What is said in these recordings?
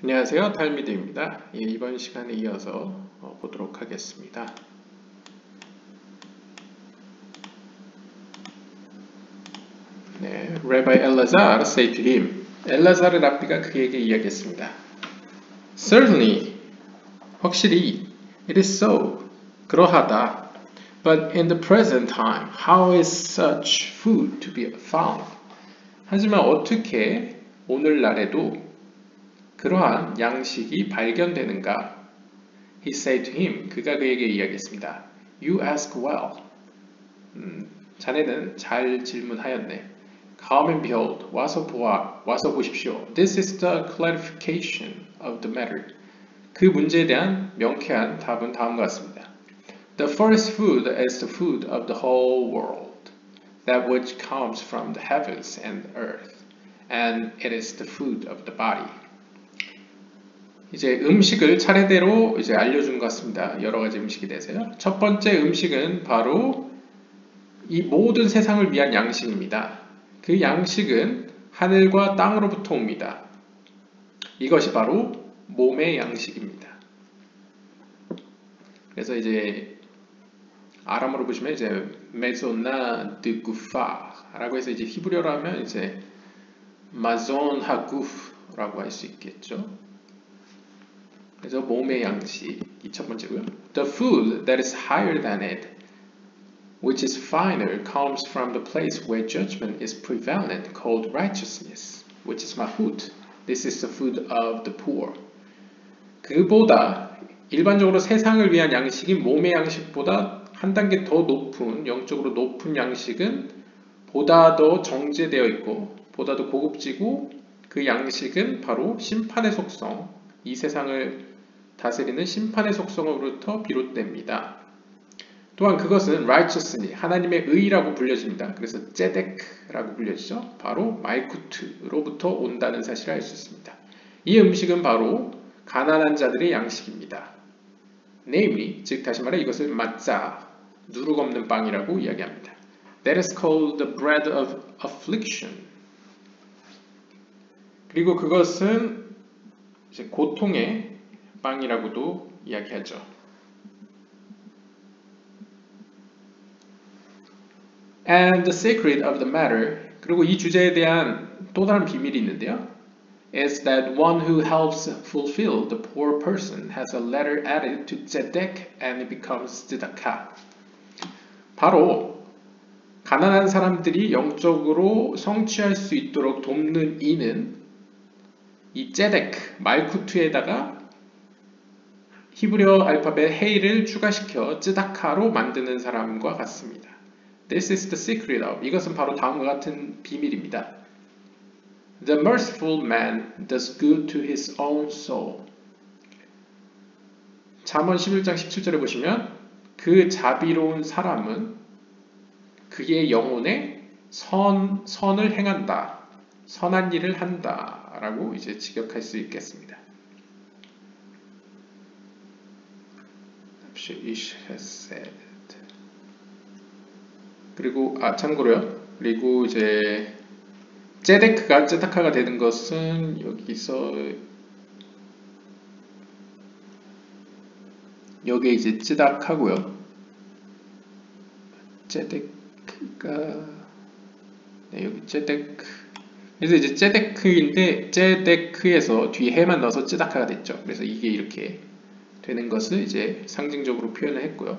안녕하세요, 탈미드입니다. 이번 시간에 이어서 보도록 하겠습니다. 네, Rabbi Elazar said to him, 엘라자르 랍비가 그에게 이야기했습니다. Certainly, 확실히, it is so, 그러하다. But in the present time, how is such food to be found? 하지만 어떻게 오늘날에도 그러한 양식이 발견되는가? He said to him, 그가 그에게 이야기했습니다. You ask well. 자네는 잘 질문하였네. Come and behold, 와서 보십시오. This is the clarification of the matter. 그 문제에 대한 명쾌한 답은 다음과 같습니다. The first food is the food of the whole world, that which comes from the heavens and earth, and it is the food of the body. 이제 음식을 차례대로 이제 알려준 것 같습니다. 여러 가지 음식에 대해서요. 첫 번째 음식은 바로 이 모든 세상을 위한 양식입니다. 그 양식은 하늘과 땅으로부터 옵니다. 이것이 바로 몸의 양식입니다. 그래서 이제 아람어로 보시면 이제 메조나 드구파라고 해서 이제 히브리어로 하면 이제 마존 하구프라고 할 수 있겠죠. 그래서 몸의 양식이 첫 번째고요. The food that is higher than it, which is finer, comes from the place where judgment is prevalent, called righteousness, which is mahut. This is the food of the poor. 그보다 일반적으로 세상을 위한 양식인 몸의 양식보다 한 단계 더 높은, 영적으로 높은 양식은 보다 더 정제되어 있고 보다 더 고급지고 그 양식은 바로 심판의 속성, 이 세상을 다스리는 심판의 속성으로부터 비롯됩니다. 또한 그것은 righteousness, 하나님의 의라고 불려집니다. 그래서 제데크라고 불려지죠. 바로 말쿠트로부터 온다는 사실을 알 수 있습니다. 이 음식은 바로 가난한 자들의 양식입니다. Namely, 즉 다시 말해 이것을 마짜, 누룩 없는 빵이라고 이야기합니다. That is called the bread of affliction. 그리고 그것은 이제 고통의 빵이라고도 이야기하죠. And the secret of the matter, 그리고 이 주제에 대한 또 다른 비밀이 있는데요. is that one who helps fulfill the poor person has a letter added to tzedek and it becomes tzedakah. 바로 가난한 사람들이 영적으로 성취할 수 있도록 돕는 이는 이 tzedek, 말쿠트에다가 히브리어 알파벳 헤이를 추가시켜 쯔다카로 만드는 사람과 같습니다. This is the secret of. 이것은 바로 다음과 같은 비밀입니다. The merciful man does good to his own soul. 잠언 11장 17절에 보시면 그 자비로운 사람은 그의 영혼에 선을 행한다. 선한 일을 한다. 라고 이제 직역할 수 있겠습니다. Ish has said. 그리고 참고로요. 그리고 이제 제데크가 쯔다카가 되는 것은 여기에 이제 쯔다카고요. 제데크가 여기 제데크. 그래서 이제 제데크인데 제데크에서 뒤에 해만 넣어서 쯔다카가 됐죠. 그래서 이게 이렇게 되는 것을 이제 상징적으로 표현을 했고요.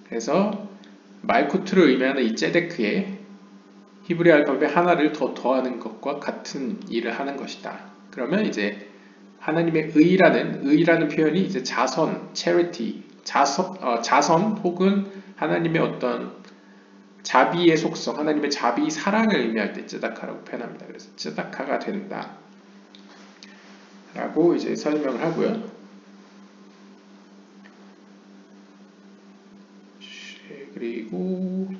그래서 말쿠트를 의미하는 이 제데크에 히브리 알파벳 하나를 더 더하는 것과 같은 일을 하는 것이다. 그러면 이제 하나님의 의라는 표현이 이제 자선, charity, 자선 혹은 하나님의 어떤 자비의 속성, 하나님의 자비 사랑을 의미할 때 쯔다카라고 표현합니다. 그래서 쯔다카가 된다. 라고 이제 설명을 하고요. 그리고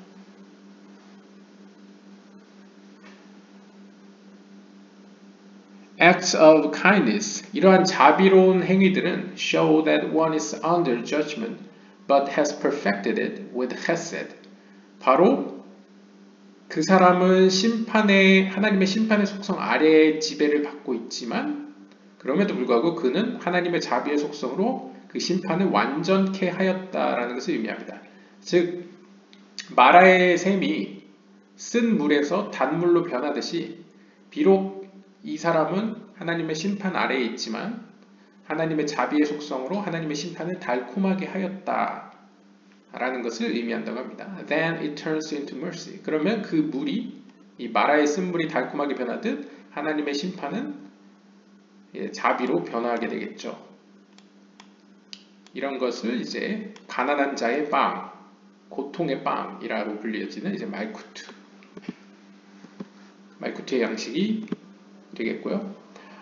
acts of kindness, 이러한 자비로운 행위들은 show that one is under judgment but has perfected it with chesed. 바로 그 사람은 하나님의 심판의 속성 아래의 지배를 받고 있지만 그럼에도 불구하고 그는 하나님의 자비의 속성으로 그 심판을 완전케 하였다라는 것을 의미합니다. 즉 마라의 샘이 쓴 물에서 단물로 변하듯이 비록 이 사람은 하나님의 심판 아래에 있지만 하나님의 자비의 속성으로 하나님의 심판을 달콤하게 하였다 라는 것을 의미한다고 합니다. Then it turns into mercy. 그러면 그 물이 이 마라의 쓴 물이 달콤하게 변하듯 하나님의 심판은 자비로 변화하게 되겠죠. 이런 것을 이제 가난한 자의 빵, 고통의 빵이라고 불리어지는 이제 말쿠트의 양식이 되겠고요.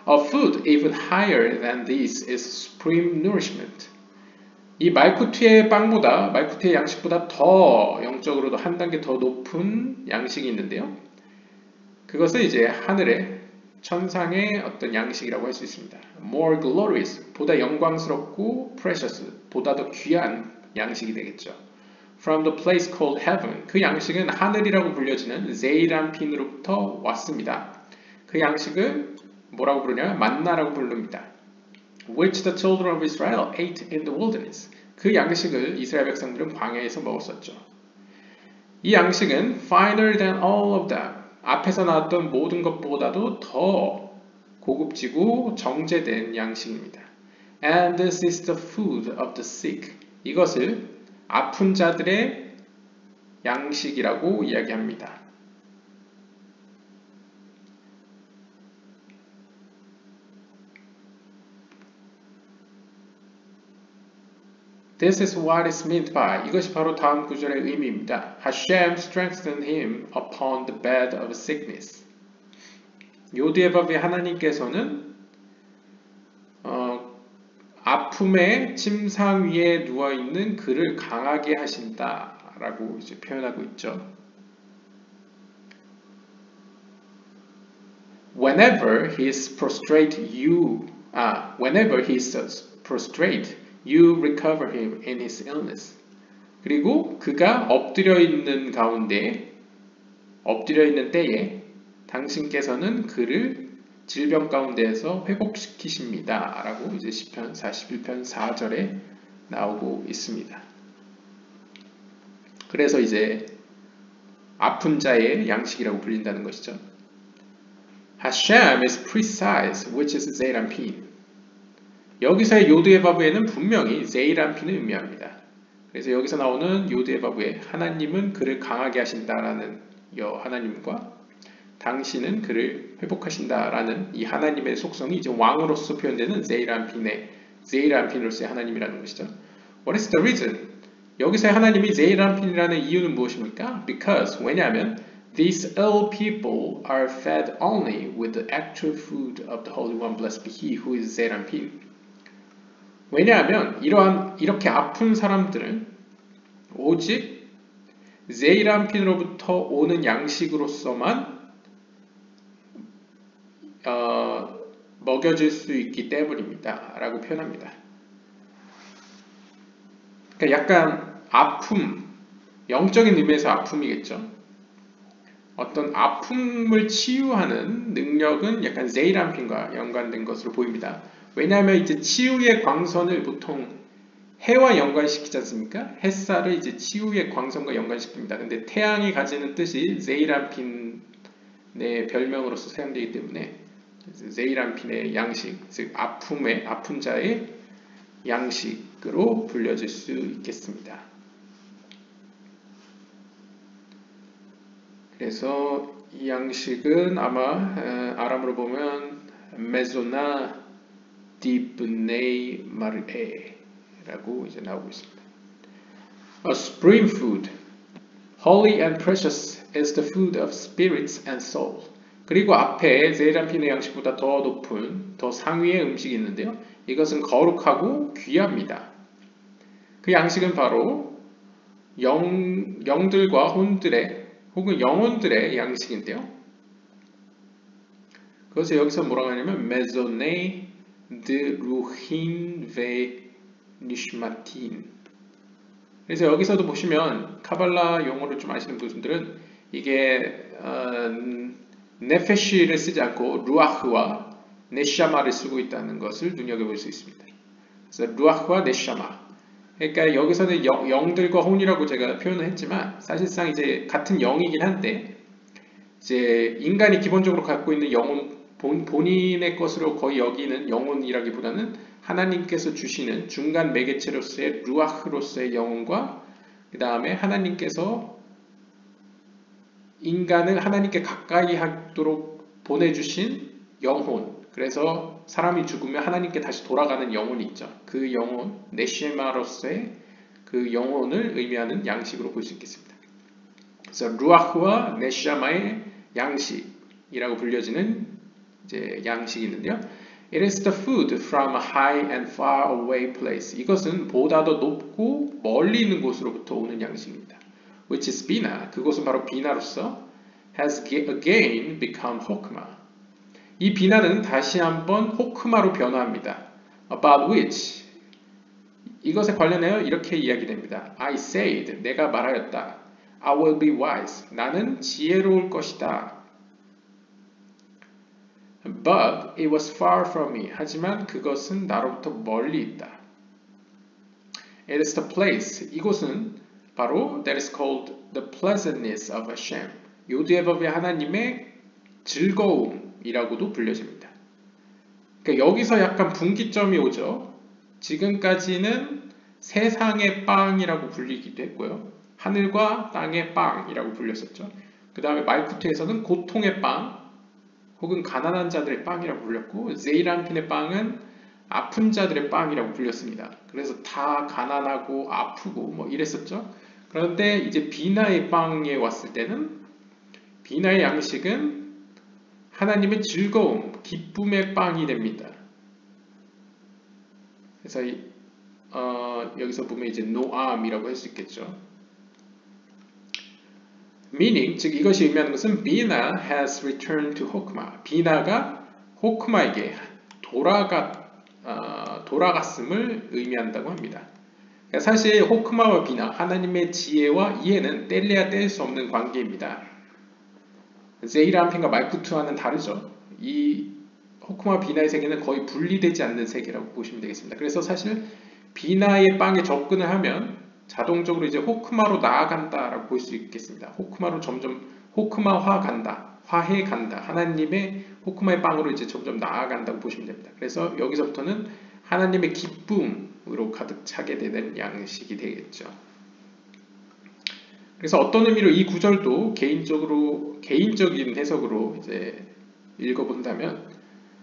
A food even higher than this is supreme nourishment. 이 말쿠트의 빵보다, 말쿠트의 양식보다 더 영적으로도 한 단계 더 높은 양식이 있는데요. 그것은 이제 하늘의 천상의 어떤 양식이라고 할 수 있습니다. More glorious, 보다 영광스럽고 precious, 보다 더 귀한 양식이 되겠죠. From the place called heaven, 그 양식은 하늘이라고 불려지는 세이람핀으로부터 왔습니다. 그 양식을 뭐라고 부르냐면 만나라고 부릅니다. Which the children of Israel ate in the wilderness. 그 양식을 이스라엘 백성들은 광야에서 먹었었죠. 이 양식은 finer than all of them. 앞에서 나왔던 모든 것보다도 더 고급지고 정제된 양식입니다. And this is the food of the sick. 이것을 아픈 자들의 양식이라고 이야기합니다. This is what is meant by. 이것이 바로 다음 구절의 의미입니다. Hashem strengthened him upon the bed of sickness. 요디에바브의 하나님께서는 아픔의 침상 위에 누워있는 그를 강하게 하신다라고 이제 표현하고 있죠. Whenever he is prostrate, you recover him in his illness. 그리고 그가 엎드려 있는 때에 당신께서는 그를 질병 가운데에서 회복시키십니다. 라고 이제 시편 41편 4절에 나오고 있습니다. 그래서 이제 아픈 자의 양식이라고 불린다는 것이죠. Hashem is precise, which is Zeirampin. 여기서의 요드에바브에는 분명히 제이람핀을 의미합니다. 그래서 여기서 나오는 요드에바브에 하나님은 그를 강하게 하신다라는 하나님과 당신은 그를 회복하신다라는 이 하나님의 속성이 이제 왕으로서 표현되는 제이람핀으로서의 하나님이라는 것이죠. What is the reason? 여기서의 하나님이 제이람핀이라는 이유는 무엇입니까? Because, 왜냐하면 these ill people are fed only with the actual food of the Holy One, blessed be He who is 제이람핀. 왜냐하면 이렇게 아픈 사람들은 오직 제이람핀으로부터 오는 양식으로서만 먹여질 수 있기 때문입니다. 라고 표현합니다. 그러니까 약간 아픔, 영적인 의미에서 아픔이겠죠. 어떤 아픔을 치유하는 능력은 약간 제이람핀과 연관된 것으로 보입니다. 왜냐하면 이제 치유의 광선을 보통 해와 연관시키지 않습니까? 햇살을 이제 치유의 광선과 연관시킵니다. 근데 태양이 가지는 뜻이 제이람핀의 별명으로서 사용되기 때문에 제이람핀의 양식, 즉 아픈 자의 양식으로 불려질 수 있겠습니다. 그래서 이 양식은 아마 아람으로 보면 메조나 디브네이 마르에라고 이제 나오고 있습니다. A supreme food, holy and precious, is the food of spirits and soul. 그리고 앞에 제이람핀의 양식보다 더 높은, 더 상위의 음식이 있는데요. 이것은 거룩하고 귀합니다. 그 양식은 바로 영들과 혼들의 혹은 영혼들의 양식인데요. 그것을 여기서 뭐라고 하냐면 메조네 드 루힌 베 니슈마틴. 그래서 여기서도 보시면 카발라 용어를 좀 아시는 분들은 이게 네페시를 쓰지 않고 루아흐와 네샤마를 쓰고 있다는 것을 눈여겨볼 수 있습니다. 그래서 루아흐와 네샤마. 그러니까 여기서는 영들과 혼이라고 제가 표현을 했지만 사실상 이제 같은 영이긴 한데 이제 인간이 기본적으로 갖고 있는 영혼 본인의 것으로 거의 여기는 영혼이라기보다는 하나님께서 주시는 중간 매개체로서의 루아흐로서의 영혼과 그 다음에 하나님께서 인간을 하나님께 가까이 하도록 보내주신 영혼, 그래서 사람이 죽으면 하나님께 다시 돌아가는 영혼이 있죠. 그 영혼, 네시마로서의 그 영혼을 의미하는 양식으로 볼 수 있겠습니다. 그래서 루아흐와 네시마의 양식이라고 불려지는 이제 양식이 있는데요. It is the food from a high and far away place. 이것은 보다 더 높고 멀리 있는 곳으로부터 오는 양식입니다. Which is 비나. 그것은 바로 비나로서 has again become 호크마. 이 비나는 다시 한번 호크마로 변화합니다. About which 이것에 관련하여 이렇게 이야기됩니다. I said, 내가 말하였다. I will be wise. 나는 지혜로울 것이다. But it was far from me. 하지만 그것은 나로부터 멀리 있다. It is the place. 이곳은 바로 that is called the pleasantness of Hashem. 요드해법의 하나님의 즐거움이라고도 불려집니다. 그러니까 여기서 약간 분기점이 오죠. 지금까지는 세상의 빵이라고 불리기도 했고요. 하늘과 땅의 빵이라고 불렸었죠. 그 다음에 말쿠트에서는 고통의 빵, 혹은 가난한 자들의 빵이라고 불렸고 제이람핀의 빵은 아픈 자들의 빵이라고 불렸습니다. 그래서 다 가난하고 아프고 뭐 이랬었죠. 그런데 이제 비나의 빵에 왔을 때는 비나의 양식은 하나님의 즐거움, 기쁨의 빵이 됩니다. 그래서 여기서 보면 이제 노암이라고 할 수 있겠죠. Meaning, 즉 이것이 의미하는 것은 비나 has returned to 호크마. 비나가 호크마에게 돌아갔음을 의미한다고 합니다. 그러니까 사실 호크마와 비나, 하나님의 지혜와 이해는 뗄래야 뗄 수 없는 관계입니다. 제이람핀과 말쿠트와는 다르죠. 이 호크마와 비나의 세계는 거의 분리되지 않는 세계라고 보시면 되겠습니다. 그래서 사실 비나의 빵에 접근을 하면 자동적으로 이제 호크마로 나아간다라고 볼 수 있겠습니다. 호크마로 점점 호크마화 간다, 화해 간다. 하나님의 호크마의 빵으로 이제 점점 나아간다고 보시면 됩니다. 그래서 여기서부터는 하나님의 기쁨으로 가득 차게 되는 양식이 되겠죠. 그래서 어떤 의미로 이 구절도 개인적인 해석으로 이제 읽어본다면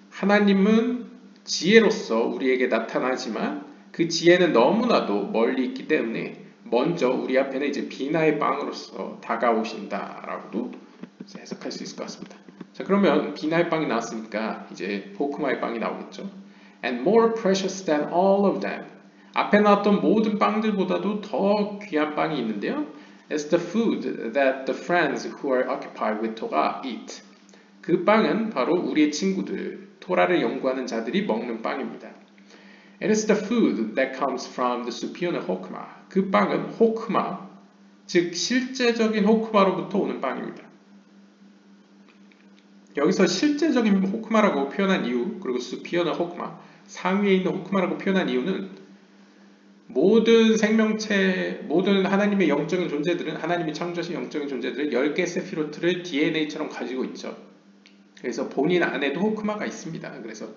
하나님은 지혜로서 우리에게 나타나지만 그 지혜는 너무나도 멀리 있기 때문에 먼저 우리 앞에는 이제 비나의 빵으로서 다가오신다라고도 해석할 수 있을 것 같습니다. 자, 그러면 비나의 빵이 나왔으니까 이제 호크마의 빵이 나오겠죠. And more precious than all of them. 앞에 나왔던 모든 빵들보다도 더 귀한 빵이 있는데요. It's the food that the friends who are occupied with Torah eat. 그 빵은 바로 우리의 친구들, 토라를 연구하는 자들이 먹는 빵입니다. It is the food that comes from the superior 호크마. 그 빵은 호크마, 즉 실제적인 호크마로부터 오는 빵입니다. 여기서 실제적인 호크마라고 표현한 이유, 그리고 superior 호크마, 상위에 있는 호크마라고 표현한 이유는 모든 생명체, 모든 하나님의 영적인 존재들은, 하나님이 창조하신 영적인 존재들은 10개의 세피로트를 DNA처럼 가지고 있죠. 그래서 본인 안에도 호크마가 있습니다. 그래서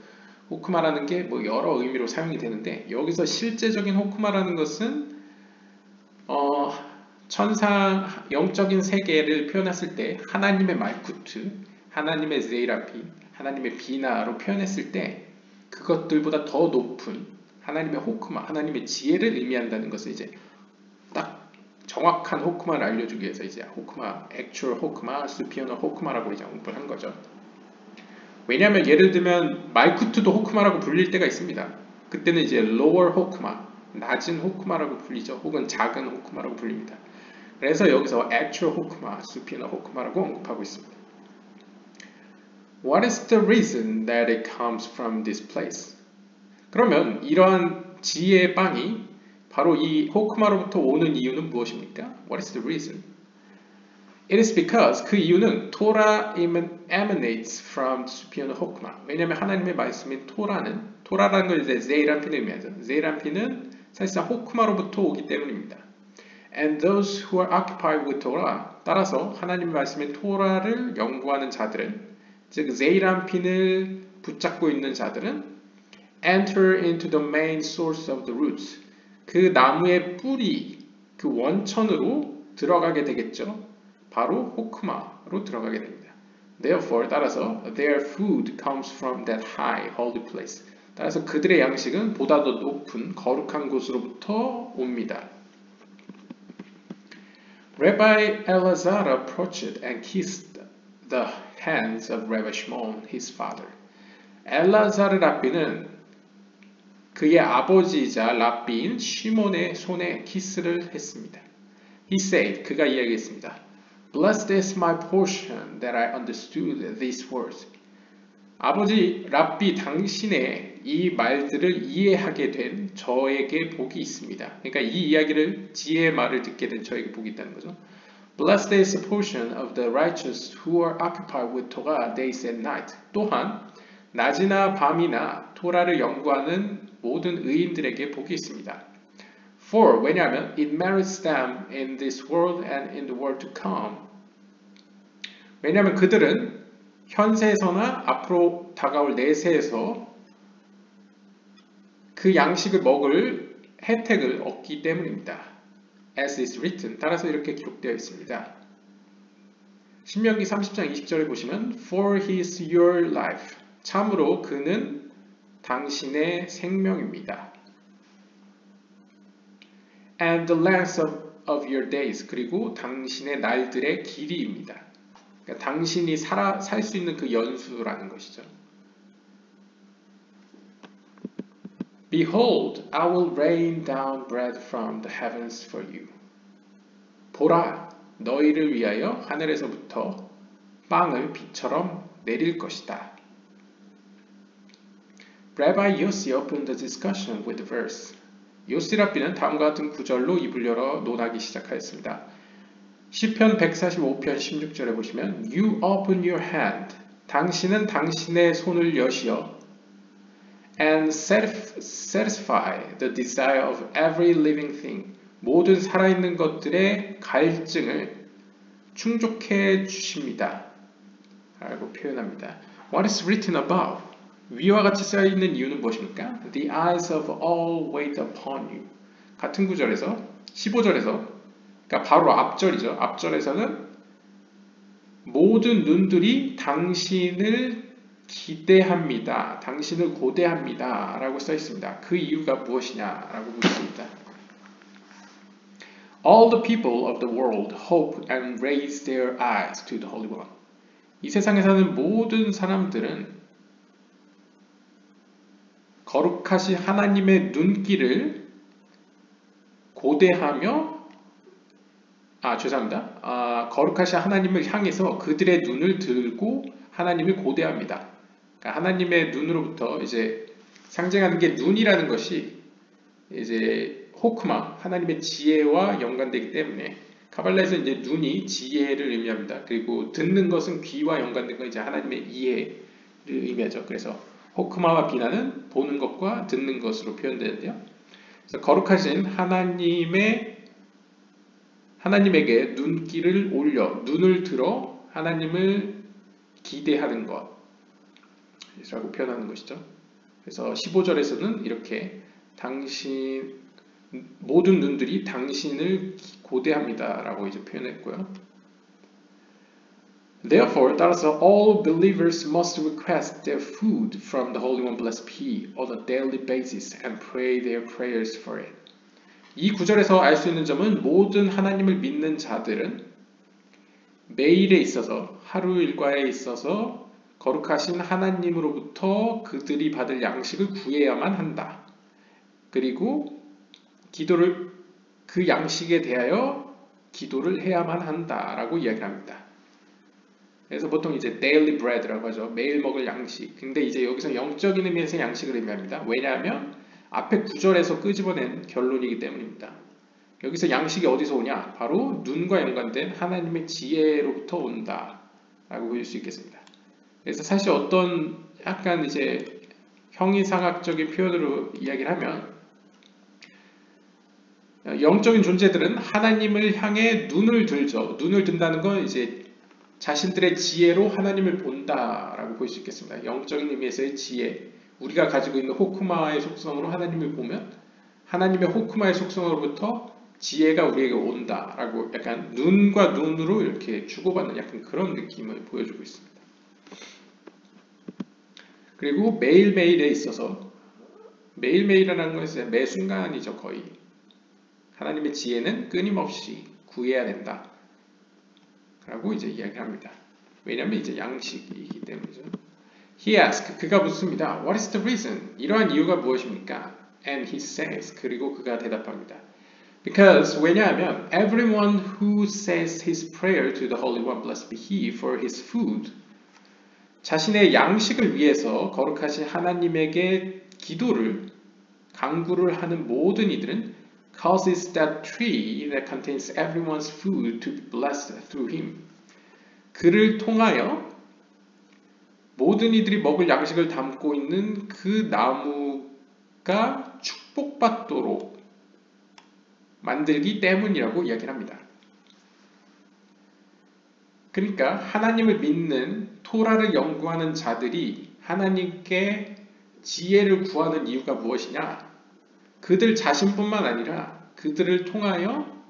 호크마라는 게 뭐 여러 의미로 사용이 되는데 여기서 실제적인 호크마라는 것은 천상 영적인 세계를 표현했을 때 하나님의 말쿠트, 하나님의 제이라피, 하나님의 비나로 표현했을 때 그것들보다 더 높은 하나님의 호크마, 하나님의 지혜를 의미한다는 것을 이제 딱 정확한 호크마를 알려주기 위해서 이제 호크마, actual 호크마, superior 호크마라고 이제 언급을 한 거죠. 왜냐하면 예를 들면 말쿠트도 호크마라고 불릴 때가 있습니다. 그때는 이제 lower 호크마, 낮은 호크마라고 불리죠. 혹은 작은 호크마라고 불립니다. 그래서 여기서 actual 호크마, superior 호크마라고 언급하고 있습니다. What is the reason that it comes from this place? 그러면 이러한 지혜의 빵이 바로 이 호크마로부터 오는 이유는 무엇입니까? What is the reason? It is because 그 이유는 Torah emanates from superior hokmah. 왜냐하면 하나님의 말씀인 토라라는 걸 이제 제이란핀을 의미하죠. 제이란핀은 사실상 호크마로부터 오기 때문입니다. And those who are occupied with Torah, 따라서 하나님의 말씀인 토라를 연구하는 자들은, 즉 제이란핀을 붙잡고 있는 자들은 enter into the main source of the roots. 그 나무의 뿌리, 그 원천으로 들어가게 되겠죠. 바로 호크마로 들어가게 됩니다. Therefore, 따라서 their food comes from that high holy place. 따라서 그들의 양식은 보다 더 높은 거룩한 곳으로부터 옵니다. Rabbi Elazar approached and kissed the hands of Rabbi Shimon, his father. 엘라자르 랍비는 그의 아버지이자 랍비인 시몬의 손에 키스를 했습니다. He said, 그가 이야기했습니다. Blessed is my portion that I understood these words. 아버지 랍비 당신의 이 말들을 이해하게 된 저에게 복이 있습니다. 그러니까 이 이야기를 지혜의 말을 듣게 된 저에게 복이 있다는 거죠. Blessed is the portion of the righteous who are occupied with Torah days and night. 또한 낮이나 밤이나 토라를 연구하는 모든 의인들에게 복이 있습니다. For 왜냐하면 it merits them in this world and in the world to come. 왜냐하면 그들은 현세에서나 앞으로 다가올 내세에서 그 양식을 먹을 혜택을 얻기 때문입니다. As is written. 따라서 이렇게 기록되어 있습니다. 신명기 30장 20절에 보시면 For he is your life. 참으로 그는 당신의 생명입니다. And the length of your days. 그리고 당신의 날들의 길이입니다. 그러니까 당신이 살 수 있는 그 연수라는 것이죠. Behold, I will rain down bread from the heavens for you. 보라, 너희를 위하여 하늘에서부터 빵을 비처럼 내릴 것이다. Rabbi Yossi opened the discussion with the verse. 요시 랍비는 다음과 같은 구절로 입을 열어 논하기 시작하였습니다. 시편 145편 16절에 보시면 You open your hand. 당신은 당신의 손을 여시어 and satisfy the desire of every living thing. 모든 살아있는 것들의 갈증을 충족해 주십니다. 라고 표현합니다. What is written above? 위와 같이 써있는 이유는 무엇입니까? The eyes of all wait upon you. 같은 구절에서 15절에서 그러니까 바로 앞절이죠. 앞절에서는 모든 눈들이 당신을 기대합니다. 당신을 고대합니다. 라고 써있습니다. 그 이유가 무엇이냐? 라고 묻습니다. All the people of the world hope and raise their eyes to the Holy One. 이 세상에 사는 모든 사람들은 거룩하신 하나님의 눈길을 고대하며 거룩하신 하나님을 향해서 그들의 눈을 들고 하나님을 고대합니다. 그러니까 하나님의 눈으로부터 이제 상징하는 게 눈이라는 것이 이제 호크마, 하나님의 지혜와 연관되기 때문에 카발라에서 이제 눈이 지혜를 의미합니다. 그리고 듣는 것은 귀와 연관된 건 이제 하나님의 이해를 의미하죠. 그래서 호크마와 비나는 보는 것과 듣는 것으로 표현되는데요. 그래서 거룩하신 하나님에게 눈길을 올려 눈을 들어 하나님을 기대하는 것이라고 표현하는 것이죠. 그래서 15절에서는 이렇게 모든 눈들이 당신을 고대합니다 라고 이제 표현했고요. Therefore, 따라서 all believers must request their food from the Holy One blessed be on a daily basis and pray their prayers for it. 이 구절에서 알 수 있는 점은 모든 하나님을 믿는 자들은 매일에 있어서 하루 일과에 있어서 거룩하신 하나님으로부터 그들이 받을 양식을 구해야만 한다. 그리고 그 양식에 대하여 기도를 해야만 한다라고 이야기를 합니다. 그래서 보통 이제 daily bread라고 하죠. 매일 먹을 양식. 근데 이제 여기서 영적인 의미에서 양식을 의미합니다. 왜냐하면 앞에 9절에서 끄집어낸 결론이기 때문입니다. 여기서 양식이 어디서 오냐? 바로 눈과 연관된 하나님의 지혜로부터 온다 라고 볼 수 있겠습니다. 그래서 사실 어떤 약간 이제 형이상학적인 표현으로 이야기를 하면 영적인 존재들은 하나님을 향해 눈을 들죠. 눈을 든다는 건 이제 자신들의 지혜로 하나님을 본다라고 볼 수 있겠습니다. 영적인 의미에서의 지혜, 우리가 가지고 있는 호크마의 속성으로 하나님을 보면 하나님의 호크마의 속성으로부터 지혜가 우리에게 온다라고 약간 눈과 눈으로 이렇게 주고받는 약간 그런 느낌을 보여주고 있습니다. 그리고 매일매일에 있어서 매일매일이라는 것은 매 순간이죠. 거의 하나님의 지혜는 끊임없이 구해야 된다 라고 이제 이야기합니다. 왜냐하면 이제 양식이기 때문이죠. He asked, 그가 묻습니다. What is the reason? 이러한 이유가 무엇입니까? And he says, 그리고 그가 대답합니다. Because, 왜냐하면 everyone who says his prayer to the Holy One, blessed be he, for his food, 자신의 양식을 위해서 거룩하신 하나님에게 기도를 간구를 하는 모든 이들은 causes that tree that contains everyone's food to be blessed through him. 그를 통하여 모든 이들이 먹을 양식을 담고 있는 그 나무가 축복받도록 만들기 때문이라고 이야기를 합니다. 그러니까 하나님을 믿는 토라를 연구하는 자들이 하나님께 지혜를 구하는 이유가 무엇이냐? 그들 자신뿐만 아니라 그들을 통하여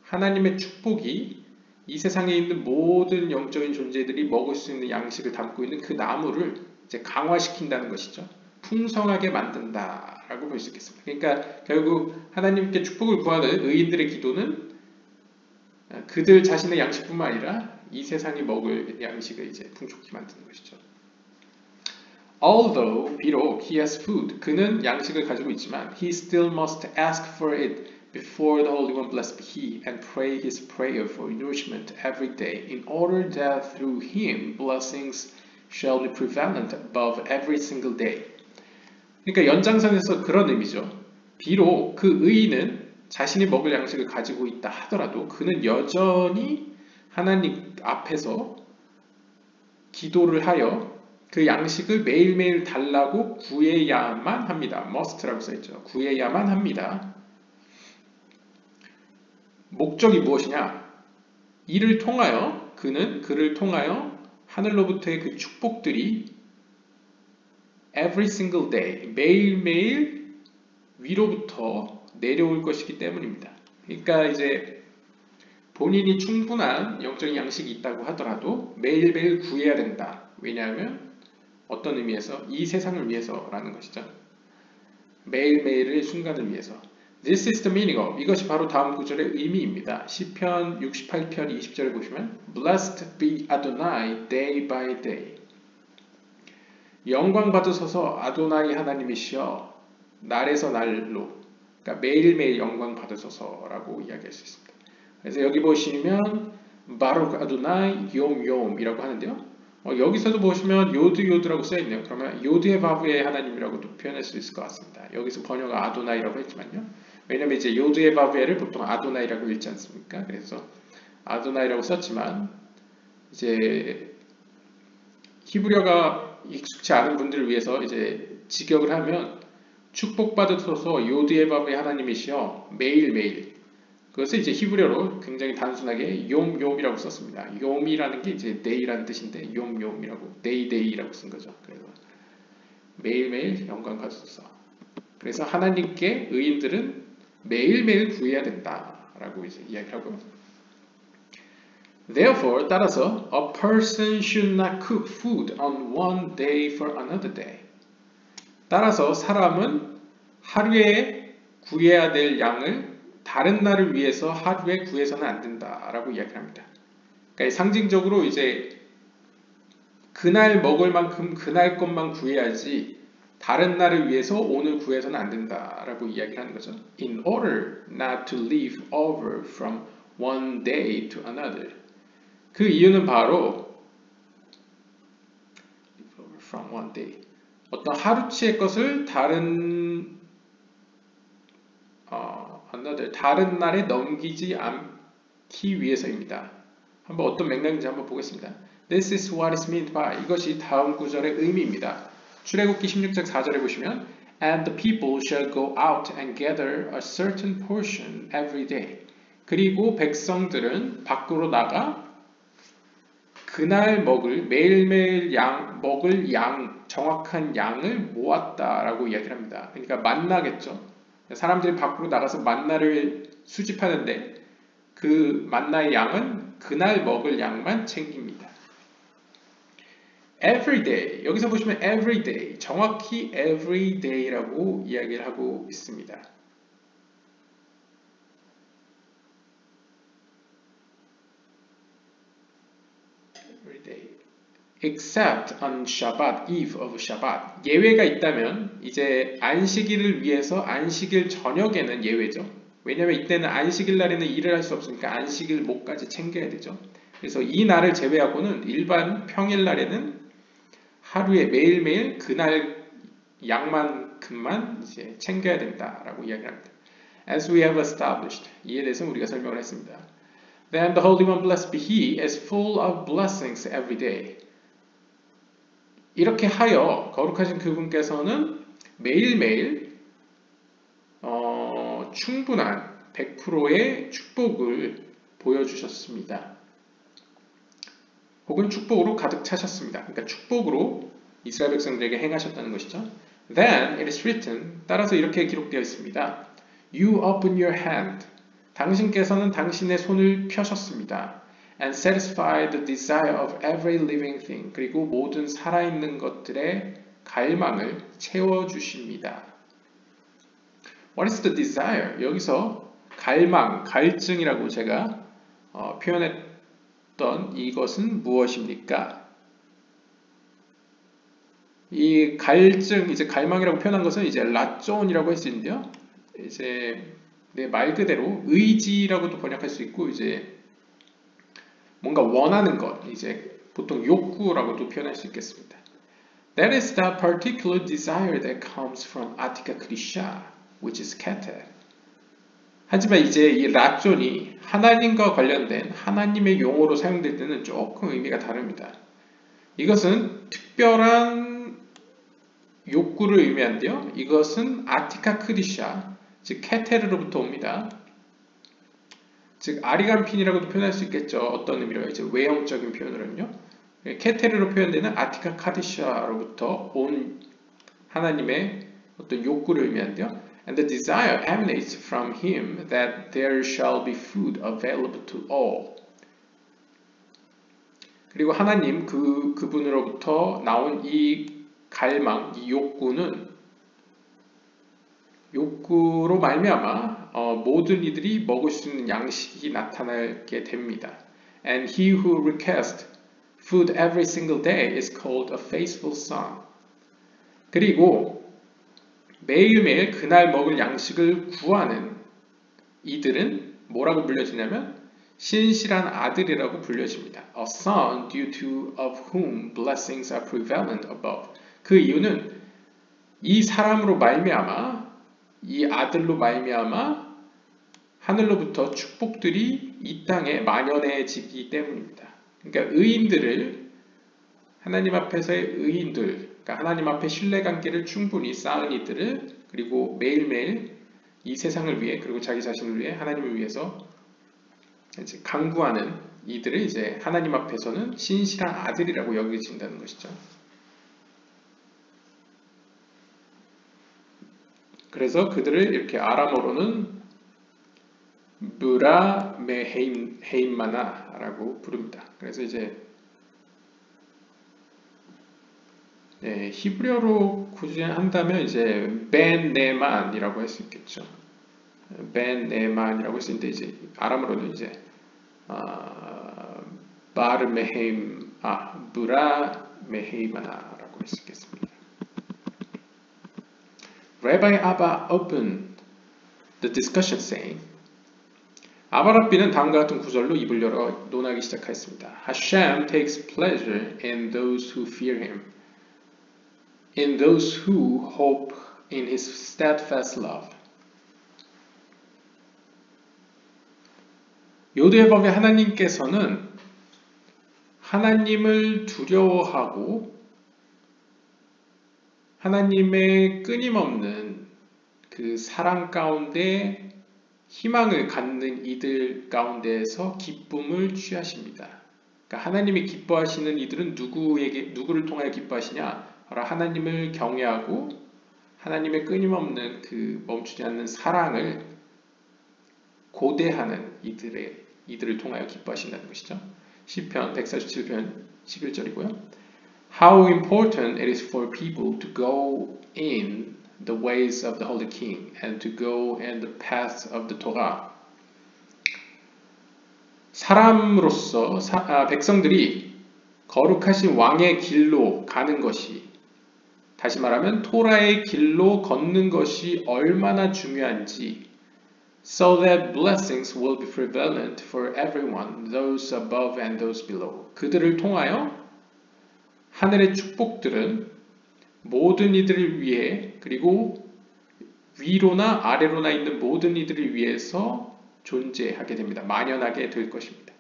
하나님의 축복이 이 세상에 있는 모든 영적인 존재들이 먹을 수 있는 양식을 담고 있는 그 나무를 이제 강화시킨다는 것이죠. 풍성하게 만든다라고 볼 수 있겠습니다. 그러니까 결국 하나님께 축복을 구하는 의인들의 기도는 그들 자신의 양식뿐만 아니라 이 세상이 먹을 양식을 이제 풍족히 만드는 것이죠. Although, 비록 he has food, 그는 양식을 가지고 있지만 he still must ask for it before the Holy One, blessed be he, and pray his prayer for nourishment every day, in order that through him blessings shall be prevalent above every single day. 그러니까 연장선에서 그런 의미죠. 비록 그 의인은 자신이 먹을 양식을 가지고 있다 하더라도 그는 여전히 하나님 앞에서 기도를 하여 그 양식을 매일매일 달라고 구해야만 합니다. must라고 써있죠. 구해야만 합니다. 목적이 무엇이냐? 이를 통하여 그를 통하여 하늘로부터의 그 축복들이 every single day, 매일매일 위로부터 내려올 것이기 때문입니다. 그러니까 이제 본인이 충분한 영적인 양식이 있다고 하더라도 매일매일 구해야 된다. 왜냐하면 어떤 의미에서? 이 세상을 위해서라는 것이죠. 매일매일의 순간을 위해서. This is the meaning of, 이것이 바로 다음 구절의 의미입니다. 시편 68편 20절에 보시면 Blessed be Adonai day by day. 영광 받으소서 아도나이 하나님이시여 날에서 날로, 그러니까 매일매일 영광 받으소서라고 이야기할 수 있습니다. 그래서 여기 보시면 바룩 아도나이 용용이라고 하는데요. 여기서도 보시면 요드라고 써있네요. 그러면 요드의 바브의 하나님이라고도 표현할 수 있을 것 같습니다. 여기서 번역가 아도나이라고 했지만요. 왜냐면 이제 요드의 바브에를 보통 아도나이라고 읽지 않습니까? 그래서 아도나이라고 썼지만 이제 히브리어가 익숙치 않은 분들을 위해서 이제 직역을 하면 축복받으소서 요드의 바브의 하나님이시여 매일매일, 그것을 이제 히브리어로 굉장히 단순하게 용용이라고 썼습니다. 용이라는 게 이제 day라는 뜻인데 용용이라고 day라고 쓴 거죠. 그래서 매일매일 영광 받으소서. 그래서 하나님께 의인들은 매일매일 구해야 된다라고 이제 이야기하고요. Therefore, 따라서 a person should not cook food on one day for another day. 따라서 사람은 하루에 구해야 될 양을 다른 날을 위해서 하루에 구해서는 안 된다라고 이야기합니다. 그러니까 상징적으로 이제 그날 먹을 만큼 그날 것만 구해야지 다른 날을 위해서 오늘 구해서는 안 된다라고 이야기를 하는 거죠. In order not to live over from one day to another. 그 이유는 바로 from one day. 어떤 하루치의 것을 다른 another 다른 날에 넘기지 않기 위해서입니다. 한번 어떤 맥락인지 한번 보겠습니다. This is what is meant by 이것이 다음 구절의 의미입니다. 출애굽기 16장 4절에 보시면 And the people shall go out and gather a certain portion every day. 그리고 백성들은 밖으로 나가 그날 매일매일 먹을 정확한 양을 모았다라고 이야기를 합니다. 그러니까 만나겠죠. 사람들이 밖으로 나가서 만나를 수집하는데 그 만나의 양은 그날 먹을 양만 챙깁니다. Every day, 여기서 보시면 every day, 정확히 every day라고 이야기를 하고 있습니다. Every day. Except on Shabbat, eve of Shabbat. 예외가 있다면 이제 안식일을 위해서 안식일 저녁에는 예외죠. 왜냐하면 이때는 안식일 날에는 일을 할 수 없으니까 안식일 목까지 챙겨야 되죠. 그래서 이 날을 제외하고는 일반 평일 날에는 하루에 매일매일 그날 양만큼만 이제 챙겨야 된다라고 이야기합니다. As we have established. 이에 대해서 우리가 설명을 했습니다. Then the Holy One, blessed be He, is full of blessings every day. 이렇게 하여 거룩하신 그분께서는 매일매일 충분한 100%의 축복을 보여주셨습니다. 혹은 축복으로 가득 차셨습니다. 그러니까 축복으로 이스라엘 백성들에게 행하셨다는 것이죠. Then it is written, 따라서 이렇게 기록되어 있습니다. You open your hand. 당신께서는 당신의 손을 펴셨습니다. And satisfy the desire of every living thing. 그리고 모든 살아있는 것들의 갈망을 채워주십니다. What is the desire? 여기서 갈망, 갈증이라고 제가 표현했던 이것은 무엇입니까? 이 갈증, 이제 갈망이라고 표현한 것은 이제 라존이라고 할 수 있는데요. 이제 말 그대로 의지라고도 번역할 수 있고, 이제 뭔가 원하는 것, 이제 보통 욕구라고도 표현할 수 있겠습니다. That is the particular desire that comes from Atika Krisha, which is Keter. 하지만 이제 이 라존이 하나님과 관련된 하나님의 용어로 사용될 때는 조금 의미가 다릅니다. 이것은 특별한 욕구를 의미하는데요. 이것은 아티카 크리샤, 즉 케테르로부터 옵니다. 즉 아리간핀이라고도 표현할 수 있겠죠. 어떤 의미로 이제 외형적인 표현으로는요. 케테르로 표현되는 아티카 카디샤로부터 온 하나님의 어떤 욕구를 의미하는데요. And the desire emanates from him that there shall be food available to all. 그리고 하나님 그분으로부터 나온 이 갈망, 이 욕구로 말미암아 모든 이들이 먹을 수 있는 양식이 나타나게 됩니다. And he who requests food every single day is called a faithful son. 그리고 매일매일 그날 먹을 양식을 구하는 이들은 뭐라고 불려지냐면 신실한 아들이라고 불려집니다. A son due to of whom blessings are prevalent above. 그 이유는 이 사람으로 말미암아, 이 아들로 말미암아 하늘로부터 축복들이 이 땅에 만연해지기 때문입니다. 그러니까 의인들을 하나님 앞에서의 의인들, 그러니까 하나님 앞에 신뢰관계를 충분히 쌓은 이들을 그리고 매일매일 이 세상을 위해 그리고 자기 자신을 위해 하나님을 위해서 이제 간구하는 이들을 이제 하나님 앞에서는 신실한 아들이라고 여겨진다는 것이죠. 그래서 그들을 이렇게 아람어로는 브라 메헤임마나라고 부릅니다. 그래서 이제 히브리어로 굳이 한다면 이제 벤 네만이라고 할 수 있겠죠. 벤 네만이라고 할 수 있는데 이제 아람어로는 이제 브라 메헤이마나라고 할 수 있겠습니다. Rabbi Abba opened the discussion saying, 아바랍비는 다음과 같은 구절로 입을 열어 논하기 시작하였습니다. Hashem takes pleasure in those who fear him, in those who hope in his steadfast love. 요도의 법의 하나님께서는 하나님을 두려워하고 하나님의 끊임없는 그 사랑 가운데 희망을 갖는 이들 가운데에서 기쁨을 취하십니다. 그러니까 하나님이 기뻐하시는 이들은 누구를 통하여 기뻐하시냐? 바로 하나님을 경외하고 하나님의 끊임없는 그 멈추지 않는 사랑을 고대하는 이들을 통하여 기뻐하신다는 것이죠. 시편 147편 11절이고요. How important it is for people to go in the ways of the Holy King and to go in the paths of the Torah. 사람으로서 백성들이 거룩하신 왕의 길로 가는 것이, 다시 말하면 토라의 길로 걷는 것이 얼마나 중요한지, so that blessings will be prevalent for everyone, those above and those below. 그들을 통하여 하늘의 축복들은 모든 이들을 위해, 그리고 위로나 아래로나 있는 모든 이들을 위해서 존재하게 됩니다. 만연하게 될 것입니다.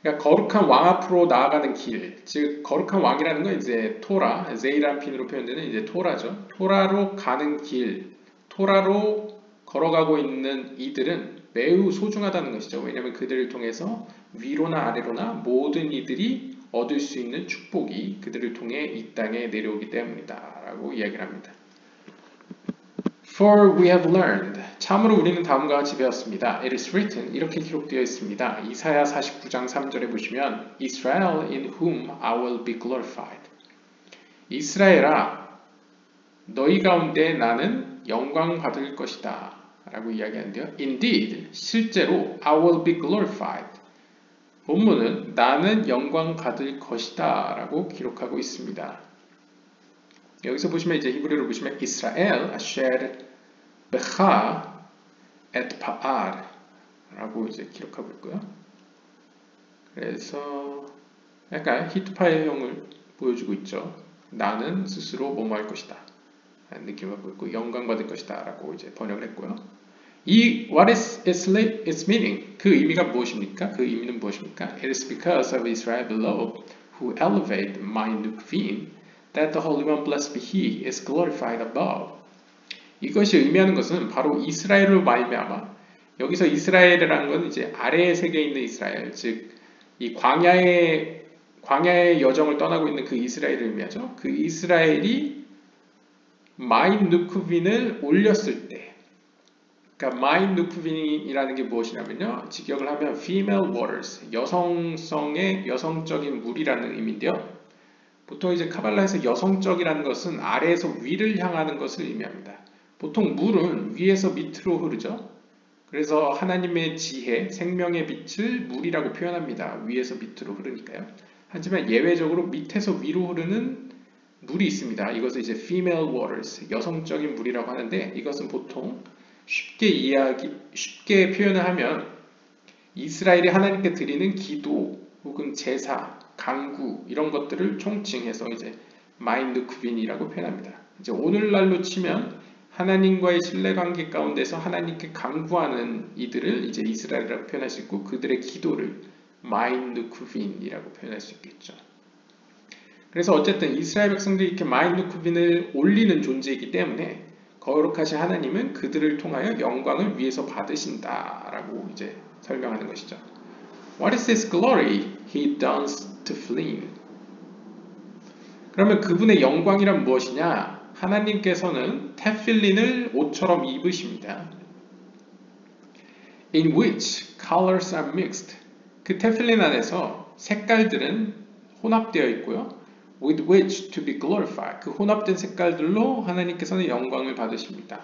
그러니까 거룩한 왕 앞으로 나아가는 길, 즉 거룩한 왕이라는 건 이제 토라, 제이란핀으로 표현되는 이제 토라죠. 토라로 가는 길, 토라로 걸어가고 있는 이들은 매우 소중하다는 것이죠. 왜냐하면 그들을 통해서 위로나 아래로나 모든 이들이 얻을 수 있는 축복이 그들을 통해 이 땅에 내려오기 때문이다 라고 이야기를 합니다. For we have learned, 참으로 우리는 다음과 같이 배웠습니다. It is written, 이렇게 기록되어 있습니다. 이사야 49장 3절에 보시면 Israel in whom I will be glorified. 이스라엘아, 너희 가운데 나는 영광 받을 것이다 라고 이야기하는데요. Indeed, 실제로 I will be glorified. 본문은 나는 영광 받을 것이다 라고 기록하고 있습니다. 여기서 보시면 이제 히브리어로 보시면 이스라엘 asher becha et paar 라고 이제 기록하고 있고요. 그래서 약간 히트파이형을 보여주고 있죠. 나는 스스로 뭐뭐 할 것이다 라는 느낌을 보이고 영광 받을 것이다 라고 이제 번역을 했고요. what is its meaning? 그 의미가 무엇입니까? 그 의미는 무엇입니까? It is because of Israel below who elevate my nukvin that the Holy One blessed be He is glorified above. 이것이 의미하는 것은 바로 이스라엘로 말미암아, 여기서 이스라엘이라는 건 이제 아래의 세계에 있는 이스라엘, 즉 이 광야의 여정을 떠나고 있는 그 이스라엘을 의미하죠. 그 이스라엘이 마인 누크빈을 올렸을 때, 그러니까 마인 누크빈이라는 게 무엇이냐면요, 직역을 하면 female waters, 여성적인 물이라는 의미인데요. 보통 이제 카발라에서 여성적이라는 것은 아래에서 위를 향하는 것을 의미합니다. 보통 물은 위에서 밑으로 흐르죠. 그래서 하나님의 지혜, 생명의 빛을 물이라고 표현합니다. 위에서 밑으로 흐르니까요. 하지만 예외적으로 밑에서 위로 흐르는 물이 있습니다. 이것을 이제 female waters, 여성적인 물이라고 하는데, 이것은 보통 쉽게 표현을 하면 이스라엘이 하나님께 드리는 기도 혹은 제사, 강구 이런 것들을 총칭해서 이제 마인드쿠빈이라고 표현합니다. 이제 오늘날로 치면 하나님과의 신뢰관계 가운데서 하나님께 강구하는 이들을 이제 이스라엘이라고 표현할 수 있고, 그들의 기도를 마인드쿠빈이라고 표현할 수 있겠죠. 그래서 어쨌든 이스라엘 백성들이 이렇게 마인드쿠빈을 올리는 존재이기 때문에 거룩하신 하나님은 그들을 통하여 영광을 위에서 받으신다라고 이제 설명하는 것이죠. What is His glory? He dons tefillin. 그러면 그분의 영광이란 무엇이냐? 하나님께서는 테필린을 옷처럼 입으십니다. In which colors are mixed. 그 테필린 안에서 색깔들은 혼합되어 있고요. With which to be glorified. 그 혼합된 색깔들로 하나님께서는 영광을 받으십니다.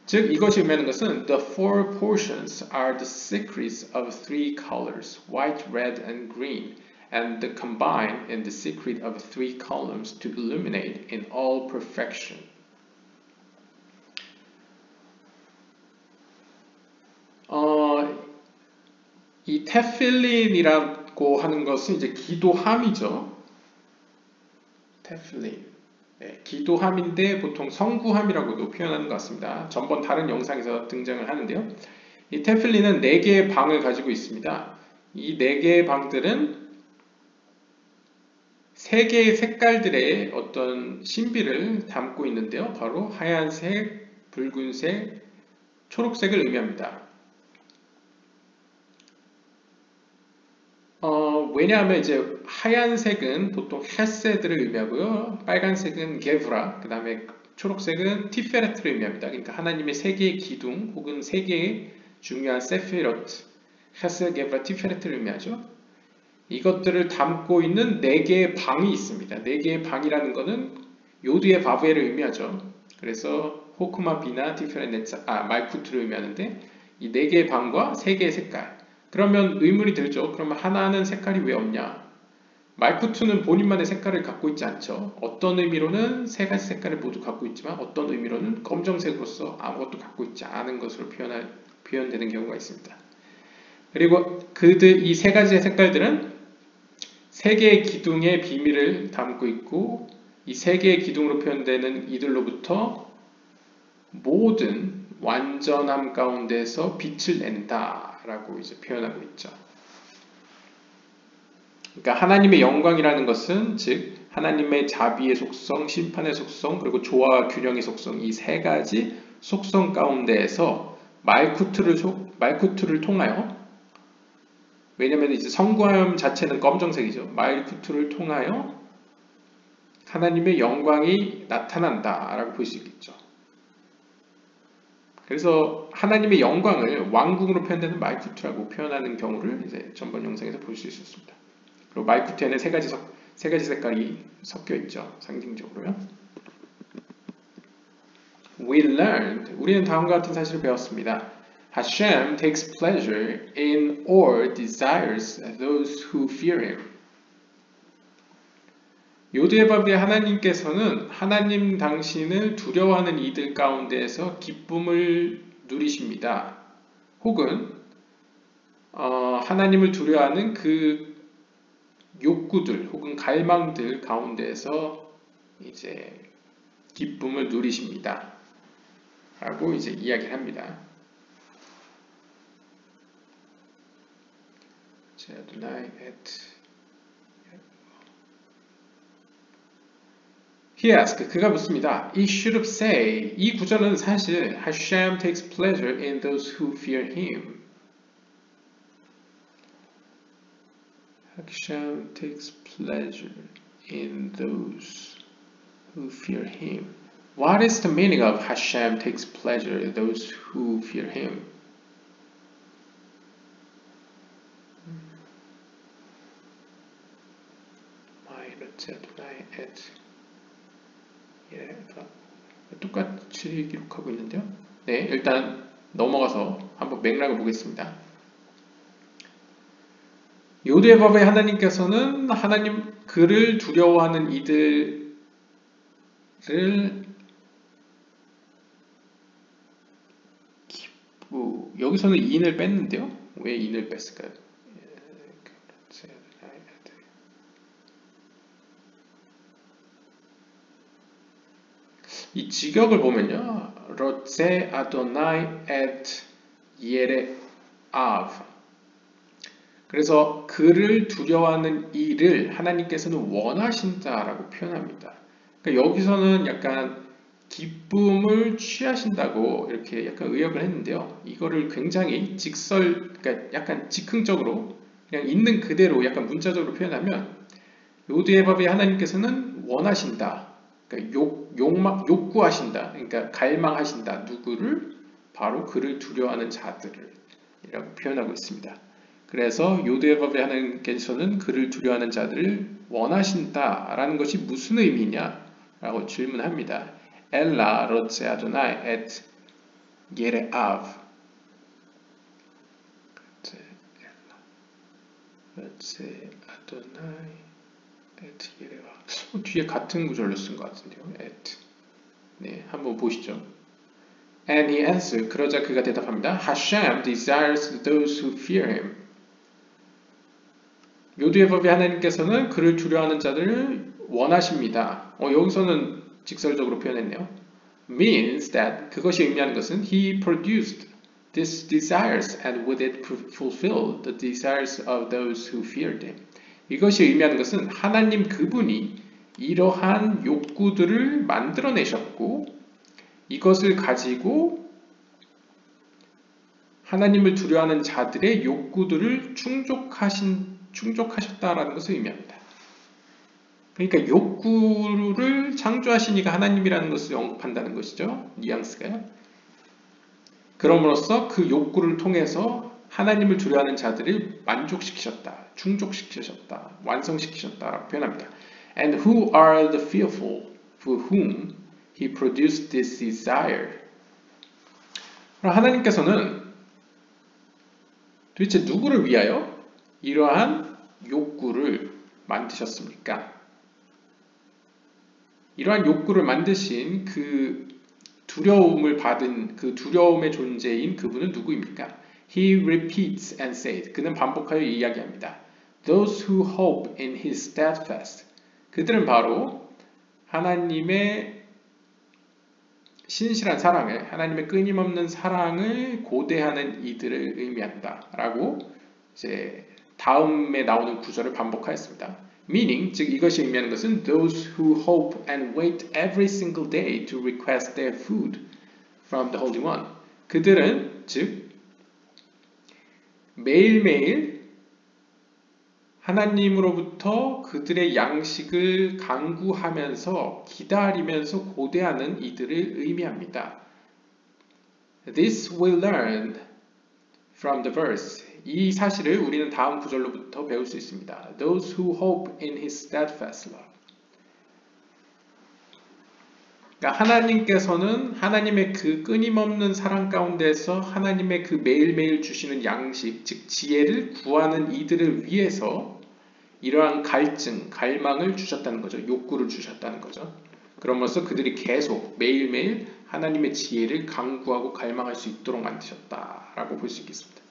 즉 이것이 의미하는 것은 The four portions are the secrets of three colors, white, red, and green, and combine in the secret of three columns to illuminate in all perfection. 이 테필린이라고 하는 것은 이제 기도함이죠. 테필린. 네, 기도함인데 보통 성구함이라고도 표현하는 것 같습니다. 전번 다른 영상에서 등장을 하는데요. 이 테플린은 4개의 방을 가지고 있습니다. 이 4개의 방들은 3개의 색깔들의 어떤 신비를 담고 있는데요. 바로 하얀색, 붉은색, 초록색을 의미합니다. 왜냐하면 이제 하얀색은 보통 헤세드를 의미하고요. 빨간색은 게브라, 그 다음에 초록색은 티페레트를 의미합니다. 그러니까 하나님의 3개의 기둥 혹은 3개의 중요한 세피로트, 헤세, 게브라, 티페레트를 의미하죠. 이것들을 담고 있는 4개의 방이 있습니다. 4개의 방이라는 것은 요드의 바브에를 의미하죠. 그래서 호크마, 비나, 티페레네츠, 말쿠트를 의미하는데 이 4개의 방과 3개의 색깔. 그러면 의문이 들죠. 그러면 하나는 색깔이 왜 없냐? 말쿠트는 본인만의 색깔을 갖고 있지 않죠. 어떤 의미로는 3가지 색깔을 모두 갖고 있지만 어떤 의미로는 검정색으로서 아무것도 갖고 있지 않은 것으로 표현되는 경우가 있습니다. 그리고 이 3가지의 색깔들은 3개의 기둥의 비밀을 담고 있고 이 3개의 기둥으로 표현되는 이들로부터 모든 완전함 가운데서 빛을 낸다 라고 이제 표현하고 있죠. 그러니까 하나님의 영광이라는 것은 즉 하나님의 자비의 속성, 심판의 속성, 그리고 조화와 균형의 속성 이 3가지 속성 가운데에서 말쿠트를 통하여 왜냐하면 이제 성구함 자체는 검정색이죠. 말쿠트를 통하여 하나님의 영광이 나타난다라고 볼 수 있겠죠. 그래서 하나님의 영광을 왕궁으로 표현되는 말쿠트라고 표현하는 경우를 이제 전번 영상에서 볼 수 있었습니다. 그리고 말쿠트에는 3가지 색깔이 섞여 있죠. 상징적으로요. We learned, 우리는 다음과 같은 사실을 배웠습니다. Hashem takes pleasure in or desires those who fear him. 요드바브의 하나님께서는 하나님 당신을 두려워하는 이들 가운데에서 기쁨을 누리십니다. 혹은 하나님을 두려워하는 그 욕구들 혹은 갈망들 가운데에서 이제 기쁨을 누리십니다. 라고 이제 이야기를 합니다. He asked, 그가 묻습니다. It should say, 이 구절은 사실 Hashem takes pleasure in those who fear him. Hashem takes pleasure in those who fear him. What is the meaning of Hashem takes pleasure in those who fear him? 똑같이 기록하고 있는데요. 네, 일단 넘어가서 한번 맥락을 보겠습니다. 요드바브의 하나님께서는 하나님 그를 두려워하는 이들을 여기서는 인을 뺐는데요. 왜 인을 뺐을까요? 이 직역을 보면요. 로체 아도나이 앳 예레아브. 그래서 그를 두려워하는 이를 하나님께서는 원하신다라고 표현합니다. 그러니까 여기서는 약간 기쁨을 취하신다고 이렇게 약간 의역을 했는데요. 이거를 굉장히 그러니까 약간 즉흥적으로 그냥 있는 그대로 약간 문자적으로 표현하면 요드바브의 하나님께서는 원하신다. 그러니까 욕구하신다. 그러니까 갈망하신다. 누구를? 바로 그를 두려워하는 자들을 이라고 표현하고 있습니다. 그래서 요드바브의 하나님께서는 그를 두려워하는 자들을 원하신다라는 것이 무슨 의미냐라고 질문합니다. 엘라 로체 아도나이 앳 예레아브. 로체 아도나이 앳 예레아브. 뒤에 같은 구절로 쓴 것 같은데요. 앳. 네, 한번 보시죠. And he answered, 그러자 그가 대답합니다. Hashem desires those who fear him. 요드바브의 하나님께서는 그를 두려워하는 자들을 원하십니다. 여기서는 직설적으로 표현했네요. means that 그것이 의미하는 것은 he produced these desires and would it fulfill the desires of those who feared him. 이것이 의미하는 것은 하나님 그분이 이러한 욕구들을 만들어내셨고 이것을 가지고 하나님을 두려워하는 자들의 욕구들을 충족하셨다라는 것을 의미합니다. 그러니까 욕구를 창조하신 이가 하나님이라는 것을 언급한다는 것이죠. 뉘앙스가요. 그럼으로써 그 욕구를 통해서 하나님을 두려워하는 자들을 만족시키셨다, 충족시키셨다, 완성시키셨다라고 표현합니다. And who are the fearful for whom he produced this desire? 하나님께서는 도대체 누구를 위하여 이러한 욕구를 만드셨습니까? 이러한 욕구를 만드신 그 두려움을 받은 그 두려움의 존재인 그분은 누구입니까? He repeats and says. 그는 반복하여 이야기합니다. Those who hope in his steadfast. 그들은 바로 하나님의 신실한 사랑을, 하나님의 끊임없는 사랑을 고대하는 이들을 의미한다. 라고 이제 다음에 나오는 구절을 반복하였습니다. Meaning, 즉 이것이 의미하는 것은 those who hope and wait every single day to request their food from the Holy One. 그들은 즉 매일매일 하나님으로부터 그들의 양식을 간구하면서 기다리면서 고대하는 이들을 의미합니다. This we learn from the verse. 이 사실을 우리는 다음 구절로부터 배울 수 있습니다. Those who hope in his steadfast love. 그러니까 하나님께서는 하나님의 그 끊임없는 사랑 가운데서 하나님의 그 매일매일 주시는 양식, 즉 지혜를 구하는 이들을 위해서 이러한 갈증, 갈망을 주셨다는 거죠. 욕구를 주셨다는 거죠. 그러면서 그들이 계속 매일매일 하나님의 지혜를 간구하고 갈망할 수 있도록 만드셨다라고 볼 수 있겠습니다.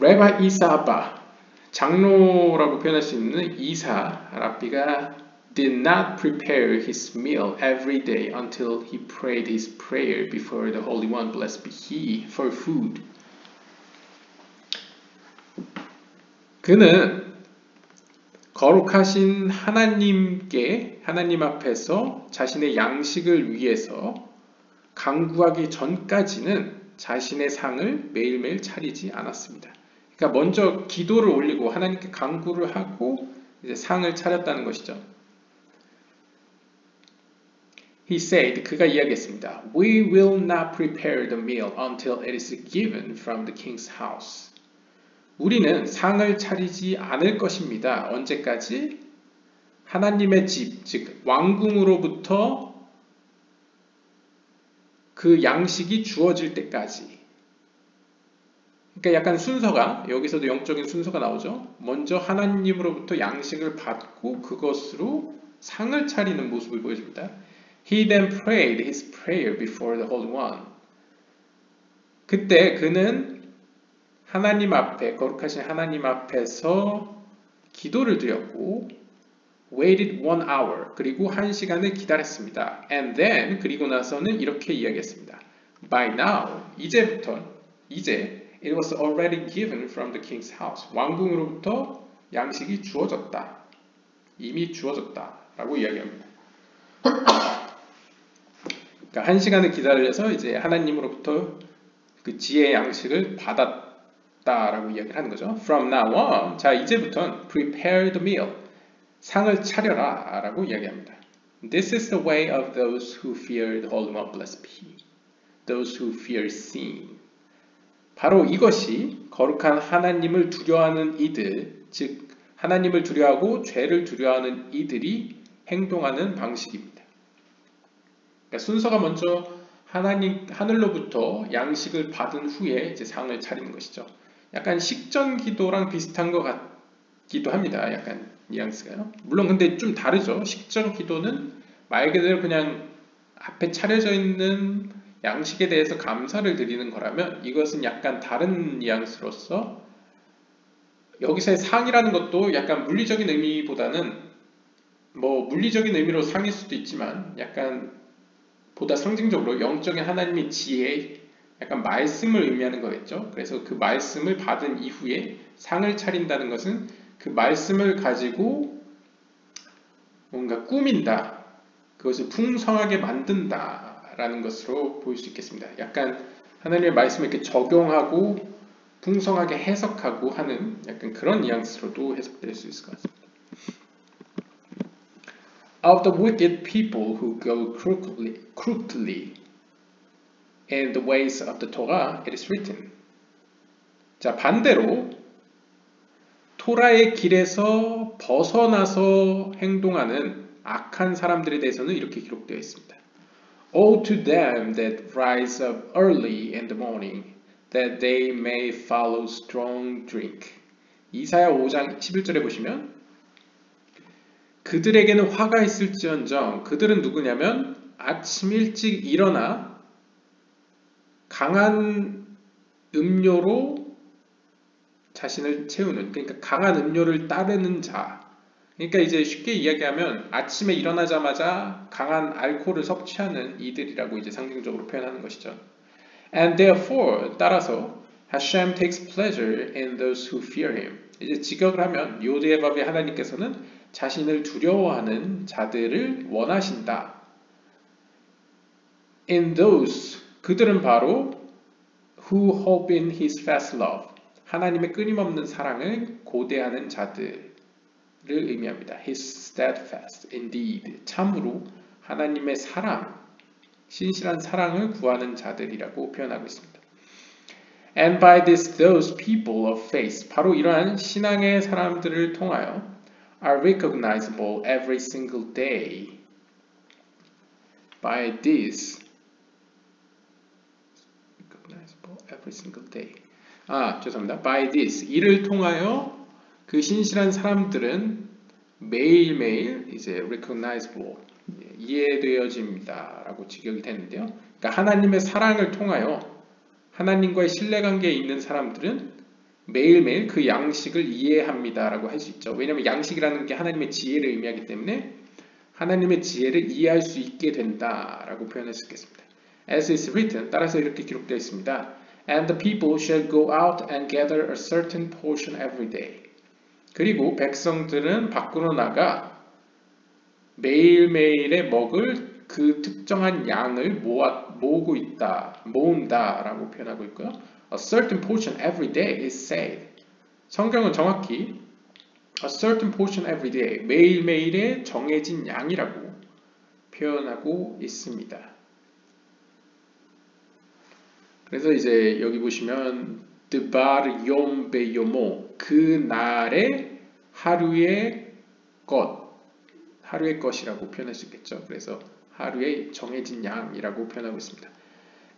레바 이사 아빠, 장로라고 표현할 수 있는 이사 랍비가 did not prepare his meal every day until he prayed his prayer before the Holy One, blessed be he, for food. 그는 거룩하신 하나님께 하나님 앞에서 자신의 양식을 위해서 간구하기 전까지는 자신의 상을 매일매일 차리지 않았습니다. 그러니까 먼저 기도를 올리고 하나님께 간구를 하고 이제 상을 차렸다는 것이죠. He said, 그가 이야기했습니다. We will not prepare the meal until it is given from the king's house. 우리는 상을 차리지 않을 것입니다. 언제까지? 하나님의 집, 즉 왕궁으로부터 그 양식이 주어질 때까지. 그러니까 약간 순서가, 여기서도 영적인 순서가 나오죠. 먼저 하나님으로부터 양식을 받고 그것으로 상을 차리는 모습을 보여줍니다. He then prayed his prayer before the Holy One. 그때 그는 하나님 앞에, 거룩하신 하나님 앞에서 기도를 드렸고 waited 1 hour, 그리고 1시간을 기다렸습니다. And then, 그리고 나서는 이렇게 이야기했습니다. By now, 이제 it was already given from the king's house. 왕궁으로부터 양식이 주어졌다. 이미 주어졌다. 라고 이야기합니다. 그러니까 1시간을 기다려서 이제 하나님으로부터 그 지혜의 양식을 받았다라고 이야기를 하는 거죠. From now on, 자 이제부터는 prepare the meal. 상을 차려라 라고 이야기합니다. This is the way of those who fear the Holy One, blessed be he. Those who fear sin. 바로 이것이 거룩한 하나님을 두려워하는 이들, 즉 하나님을 두려워하고 죄를 두려워하는 이들이 행동하는 방식입니다. 그러니까 순서가 먼저 하늘로부터 양식을 받은 후에 이제 상을 차리는 것이죠. 약간 식전 기도랑 비슷한 것 같기도 합니다. 약간 뉘앙스가요. 물론 근데 좀 다르죠. 식전 기도는 말 그대로 그냥 앞에 차려져 있는 양식에 대해서 감사를 드리는 거라면 이것은 약간 다른 뉘앙스로서 여기서의 상이라는 것도 약간 물리적인 의미보다는 뭐 물리적인 의미로 상일 수도 있지만 약간 보다 상징적으로 영적인 하나님의 지혜, 약간 말씀을 의미하는 거겠죠. 그래서 그 말씀을 받은 이후에 상을 차린다는 것은 그 말씀을 가지고 뭔가 꾸민다, 그것을 풍성하게 만든다라는 것으로 볼 수 있겠습니다. 약간 하나님의 말씀을 이렇게 적용하고 풍성하게 해석하고 하는 약간 그런 뉘앙스로도 해석될 수 있을 것 같습니다. Of the wicked people who go crookedly in the ways of the Torah, it is written. 자, 반대로 토라의 길에서 벗어나서 행동하는 악한 사람들에 대해서는 이렇게 기록되어 있습니다. Woe to them that rise up early in the morning, that they may follow strong drink. 이사야 5장 11절에 보시면 그들에게는 화가 있을지언정, 그들은 누구냐면 아침 일찍 일어나 강한 음료로 자신을 채우는, 그러니까 강한 음료를 따르는 자. 그러니까 이제 쉽게 이야기하면 아침에 일어나자마자 강한 알코올을 섭취하는 이들이라고 이제 상징적으로 표현하는 것이죠. And therefore, 따라서 Hashem takes pleasure in those who fear him. 이제 직역을 하면 요대바벨 하나님께서는 자신을 두려워하는 자들을 원하신다. In those, 그들은 바로 who hope in his fast love. 하나님의 끊임없는 사랑을 고대하는 자들을 의미합니다. His steadfast, indeed. 참으로 하나님의 사랑, 신실한 사랑을 구하는 자들이라고 표현하고 있습니다. And by this, those people of faith, 바로 이러한 신앙의 사람들을 통하여 are recognizable every single day. By this, recognizable every single day. 죄송합니다. By this, 이를 통하여 그 신실한 사람들은 매일매일 이제 recognizable, 이해되어집니다. 라고 직역이 되는데요. 그러니까 하나님의 사랑을 통하여 하나님과의 신뢰관계에 있는 사람들은 매일매일 그 양식을 이해합니다. 라고 할 수 있죠. 왜냐하면 양식이라는 게 하나님의 지혜를 의미하기 때문에 하나님의 지혜를 이해할 수 있게 된다. 라고 표현할 수 있겠습니다. As is written, 따라서 이렇게 기록되어 있습니다. And the people shall go out and gather a certain portion every day. 그리고 백성들은 밖으로 나가 매일매일에 먹을 그 특정한 양을 모으고 있다, 모은다 라고 표현하고 있고요. A certain portion every day is said. 성경은 정확히 a certain portion every day, 매일매일의 정해진 양이라고 표현하고 있습니다. 그래서 이제 여기 보시면 드바르 욤 베요모, 그 날의 하루의 것이라고 표현할 수 있겠죠. 그래서 하루의 정해진 양이라고 표현하고 있습니다.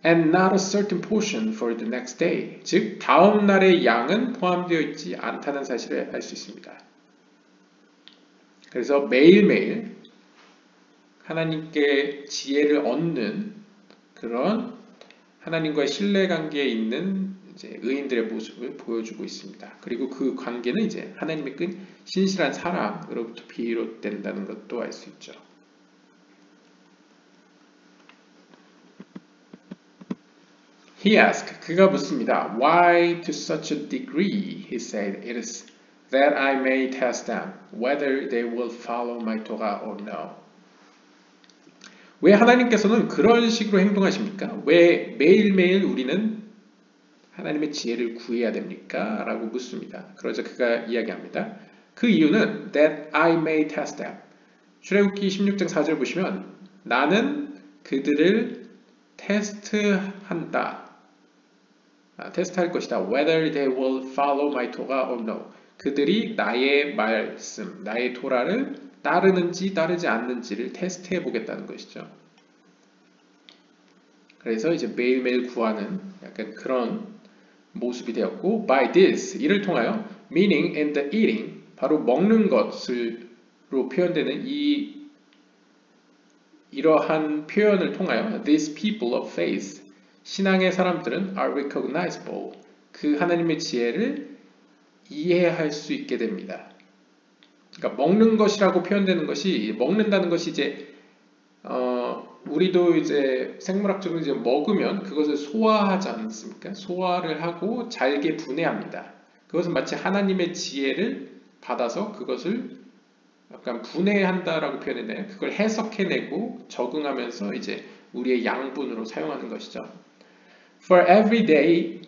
And not a certain portion for the next day. 즉 다음 날의 양은 포함되어 있지 않다는 사실을 알 수 있습니다. 그래서 매일매일 하나님께 지혜를 얻는 그런 하나님과의 신뢰관계에 있는 이제 의인들의 모습을 보여주고 있습니다. 그리고 그 관계는 이제 하나님의 끈 신실한 사랑으로부터 비롯된다는 것도 알 수 있죠. He asked, 그가 묻습니다. Why to such a degree? He said, it is that I may test them, whether they will follow my Torah or no. 왜 하나님께서는 그런 식으로 행동하십니까? 왜 매일매일 우리는 하나님의 지혜를 구해야 됩니까? 라고 묻습니다. 그러자 그가 이야기합니다. 그 이유는 that I may test them. 출애굽기 16장 4절 보시면 나는 그들을 테스트한다. 테스트할 것이다. Whether they will follow my Torah or no. 그들이 나의 말씀, 나의 토라를 따르는지 따르지 않는지를 테스트해 보겠다는 것이죠. 그래서 이제 매일매일 구하는 약간 그런 모습이 되었고, by this, 이를 통하여, meaning in the eating, 바로 먹는 것으로 표현되는 이러한 표현을 통하여, these people of faith, 신앙의 사람들은 are recognizable, 그 하나님의 지혜를 이해할 수 있게 됩니다. 그러니까 먹는 것이라고 표현되는 것이 먹는다는 것이 이제 우리도 이제 생물학적으로 이제 먹으면 그것을 소화하지 않습니까? 소화를 하고 잘게 분해합니다. 그것은 마치 하나님의 지혜를 받아서 그것을 약간 분해한다라고 표현했나요? 그걸 해석해내고 적응하면서 이제 우리의 양분으로 사용하는 것이죠. For every day,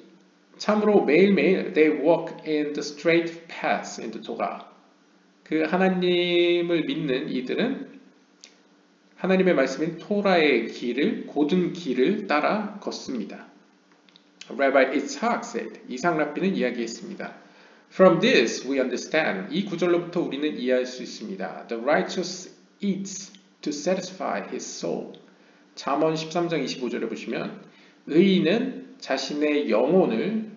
참으로 매일매일 they walk in the straight path in the Torah. 그 하나님을 믿는 이들은 하나님의 말씀인 토라의 길을, 고든 길을 따라 걷습니다. Rabbi Itzhak said, 이삭 랍비는 이야기했습니다. From this we understand, 이 구절로부터 우리는 이해할 수 있습니다. The righteous eats to satisfy his soul. 잠언 13장 25절에 보시면 의인은 자신의 영혼을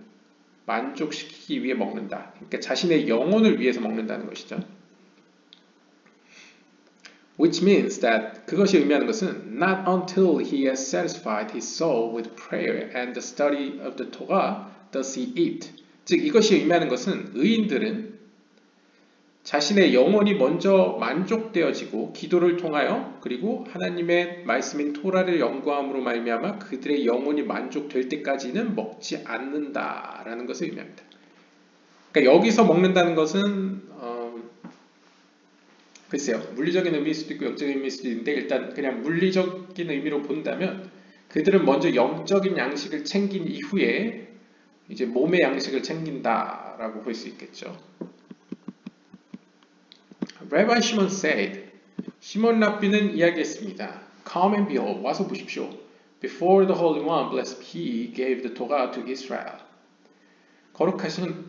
만족시키기 위해 먹는다. 그러니까 자신의 영혼을 위해서 먹는다는 것이죠. Which means that 그것이 의미하는 것은 not until he has satisfied his soul with prayer and the study of the Torah does he eat. 즉 이것이 의미하는 것은 의인들은 자신의 영혼이 먼저 만족되어지고 기도를 통하여 그리고 하나님의 말씀인 토라를 연구함으로 말미암아 그들의 영혼이 만족될 때까지는 먹지 않는다라는 것을 의미합니다. 그러니까 여기서 먹는다는 것은 글쎄요, 물리적인 의미일 수도 있고 영적인 의미일 수도 있는데 일단 그냥 물리적인 의미로 본다면 그들은 먼저 영적인 양식을 챙긴 이후에 이제 몸의 양식을 챙긴다라고 볼 수 있겠죠. Rabbi Shimon said, 시몬 랍비는 이야기했습니다. Come and behold, 와서 보십시오. Before the Holy One, blessed he, gave the Torah to Israel. 거룩하신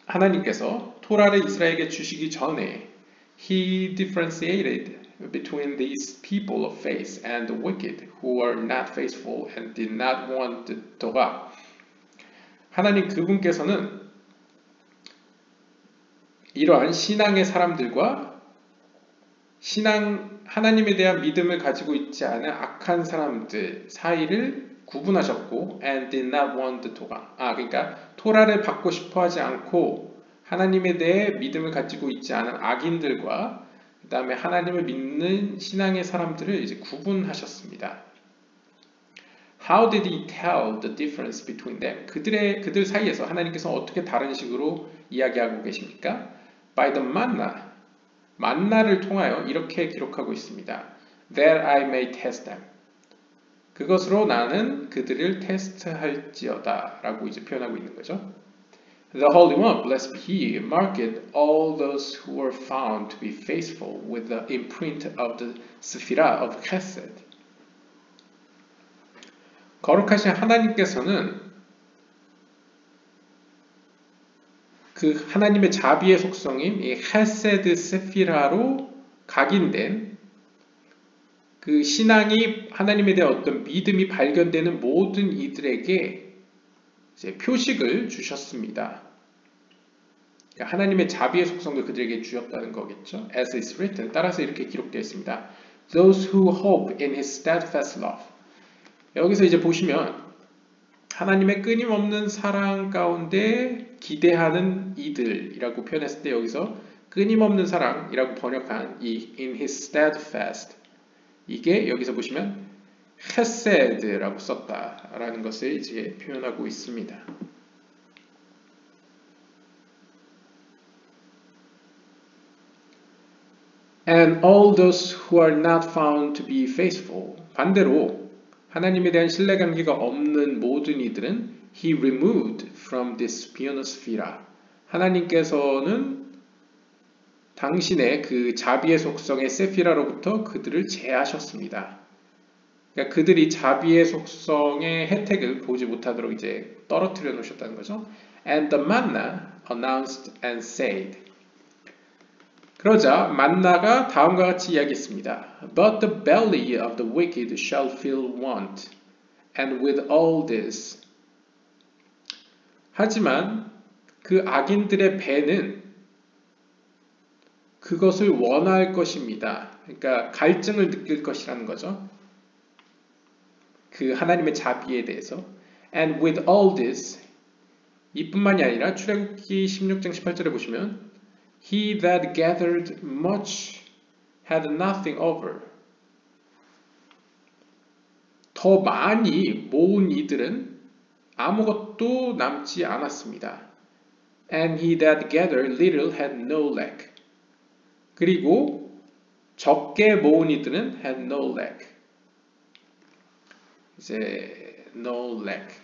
하나님께서 토라를 이스라엘에게 주시기 전에 He differentiated between these people of faith and the wicked who were not faithful and did not want the Torah. 하나님 그분께서는 이러한 신앙의 사람들과 하나님에 대한 믿음을 가지고 있지 않은 악한 사람들 사이를 구분하셨고 and did not want the Torah. 그러니까 토라를 받고 싶어 하지 않고 하나님에 대해 믿음을 가지고 있지 않은 악인들과 그 다음에 하나님을 믿는 신앙의 사람들을 이제 구분하셨습니다. How did he tell the difference between them? 그들 사이에서 하나님께서 어떻게 다른 식으로 이야기하고 계십니까? By the manna. 만나를 통하여 이렇게 기록하고 있습니다. That I may test them. 그것으로 나는 그들을 테스트할지어다 라고 이제 표현하고 있는 거죠. The Holy One, blessed be He, marked all those who were found to be faithful with the imprint of the Sephirah of Chesed. 거룩하신 하나님께서는 그 하나님의 자비의 속성인 이 헤세드 세피라로 각인된 그 신앙이 하나님에 대한 어떤 믿음이 발견되는 모든 이들에게 이제 표식을 주셨습니다. 그러니까 하나님의 자비의 속성을 그들에게 주셨다는 거겠죠. As is written, 따라서 이렇게 기록되어 있습니다. Those who hope in His steadfast love. 여기서 이제 보시면 하나님의 끊임없는 사랑 가운데 기대하는 이들이라고 표현했을 때 여기서 끊임없는 사랑이라고 번역한 이 in His steadfast 이게 여기서 보시면 헤세드라고 썼다라는 것을 이제 표현하고 있습니다. And all those who are not found to be faithful. 반대로 하나님에 대한 신뢰관계가 없는 모든 이들은 He removed from this sphere. 하나님께서는 당신의 그 자비의 속성의 세피라로부터 그들을 제하셨습니다. 그러니까 그들이 자비의 속성의 혜택을 보지 못하도록 이제 떨어뜨려 놓으셨다는 거죠. And the manna announced and said. 그러자 만나가 다음과 같이 이야기했습니다. But the belly of the wicked shall feel want, and with all this. 하지만 그 악인들의 배는 그것을 원할 것입니다. 그러니까 갈증을 느낄 것이라는 거죠. 그 하나님의 자비에 대해서. And with all this, 이뿐만이 아니라 출애굽기 16장 18절에 보시면 He that gathered much had nothing over. 더 많이 모은 이들은 아무것도 남지 않았습니다. And he that gathered little had no lack. 그리고 적게 모은 이들은 had no lack. 이제 no lack.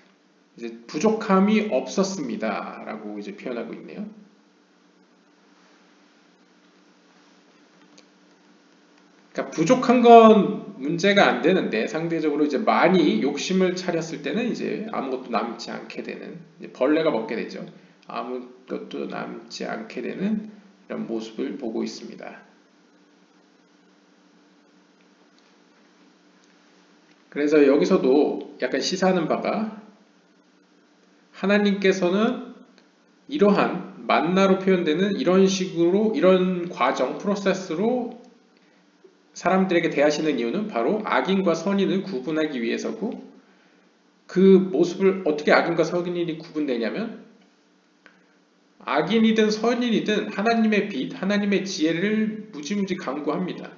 이제 부족함이 없었습니다. 라고 이제 표현하고 있네요. 그러니까 부족한 건 문제가 안 되는데 상대적으로 이제 많이 욕심을 차렸을 때는 이제 아무것도 남지 않게 되는, 벌레가 먹게 되죠. 아무것도 남지 않게 되는 이런 모습을 보고 있습니다. 그래서 여기서도 약간 시사하는 바가 하나님께서는 이러한 만나로 표현되는 이런 식으로 이런 과정, 프로세스로 사람들에게 대하시는 이유는 바로 악인과 선인을 구분하기 위해서고, 그 모습을 어떻게 악인과 선인이 구분되냐면 악인이든 선인이든 하나님의 빛, 하나님의 지혜를 무지무지 강구합니다.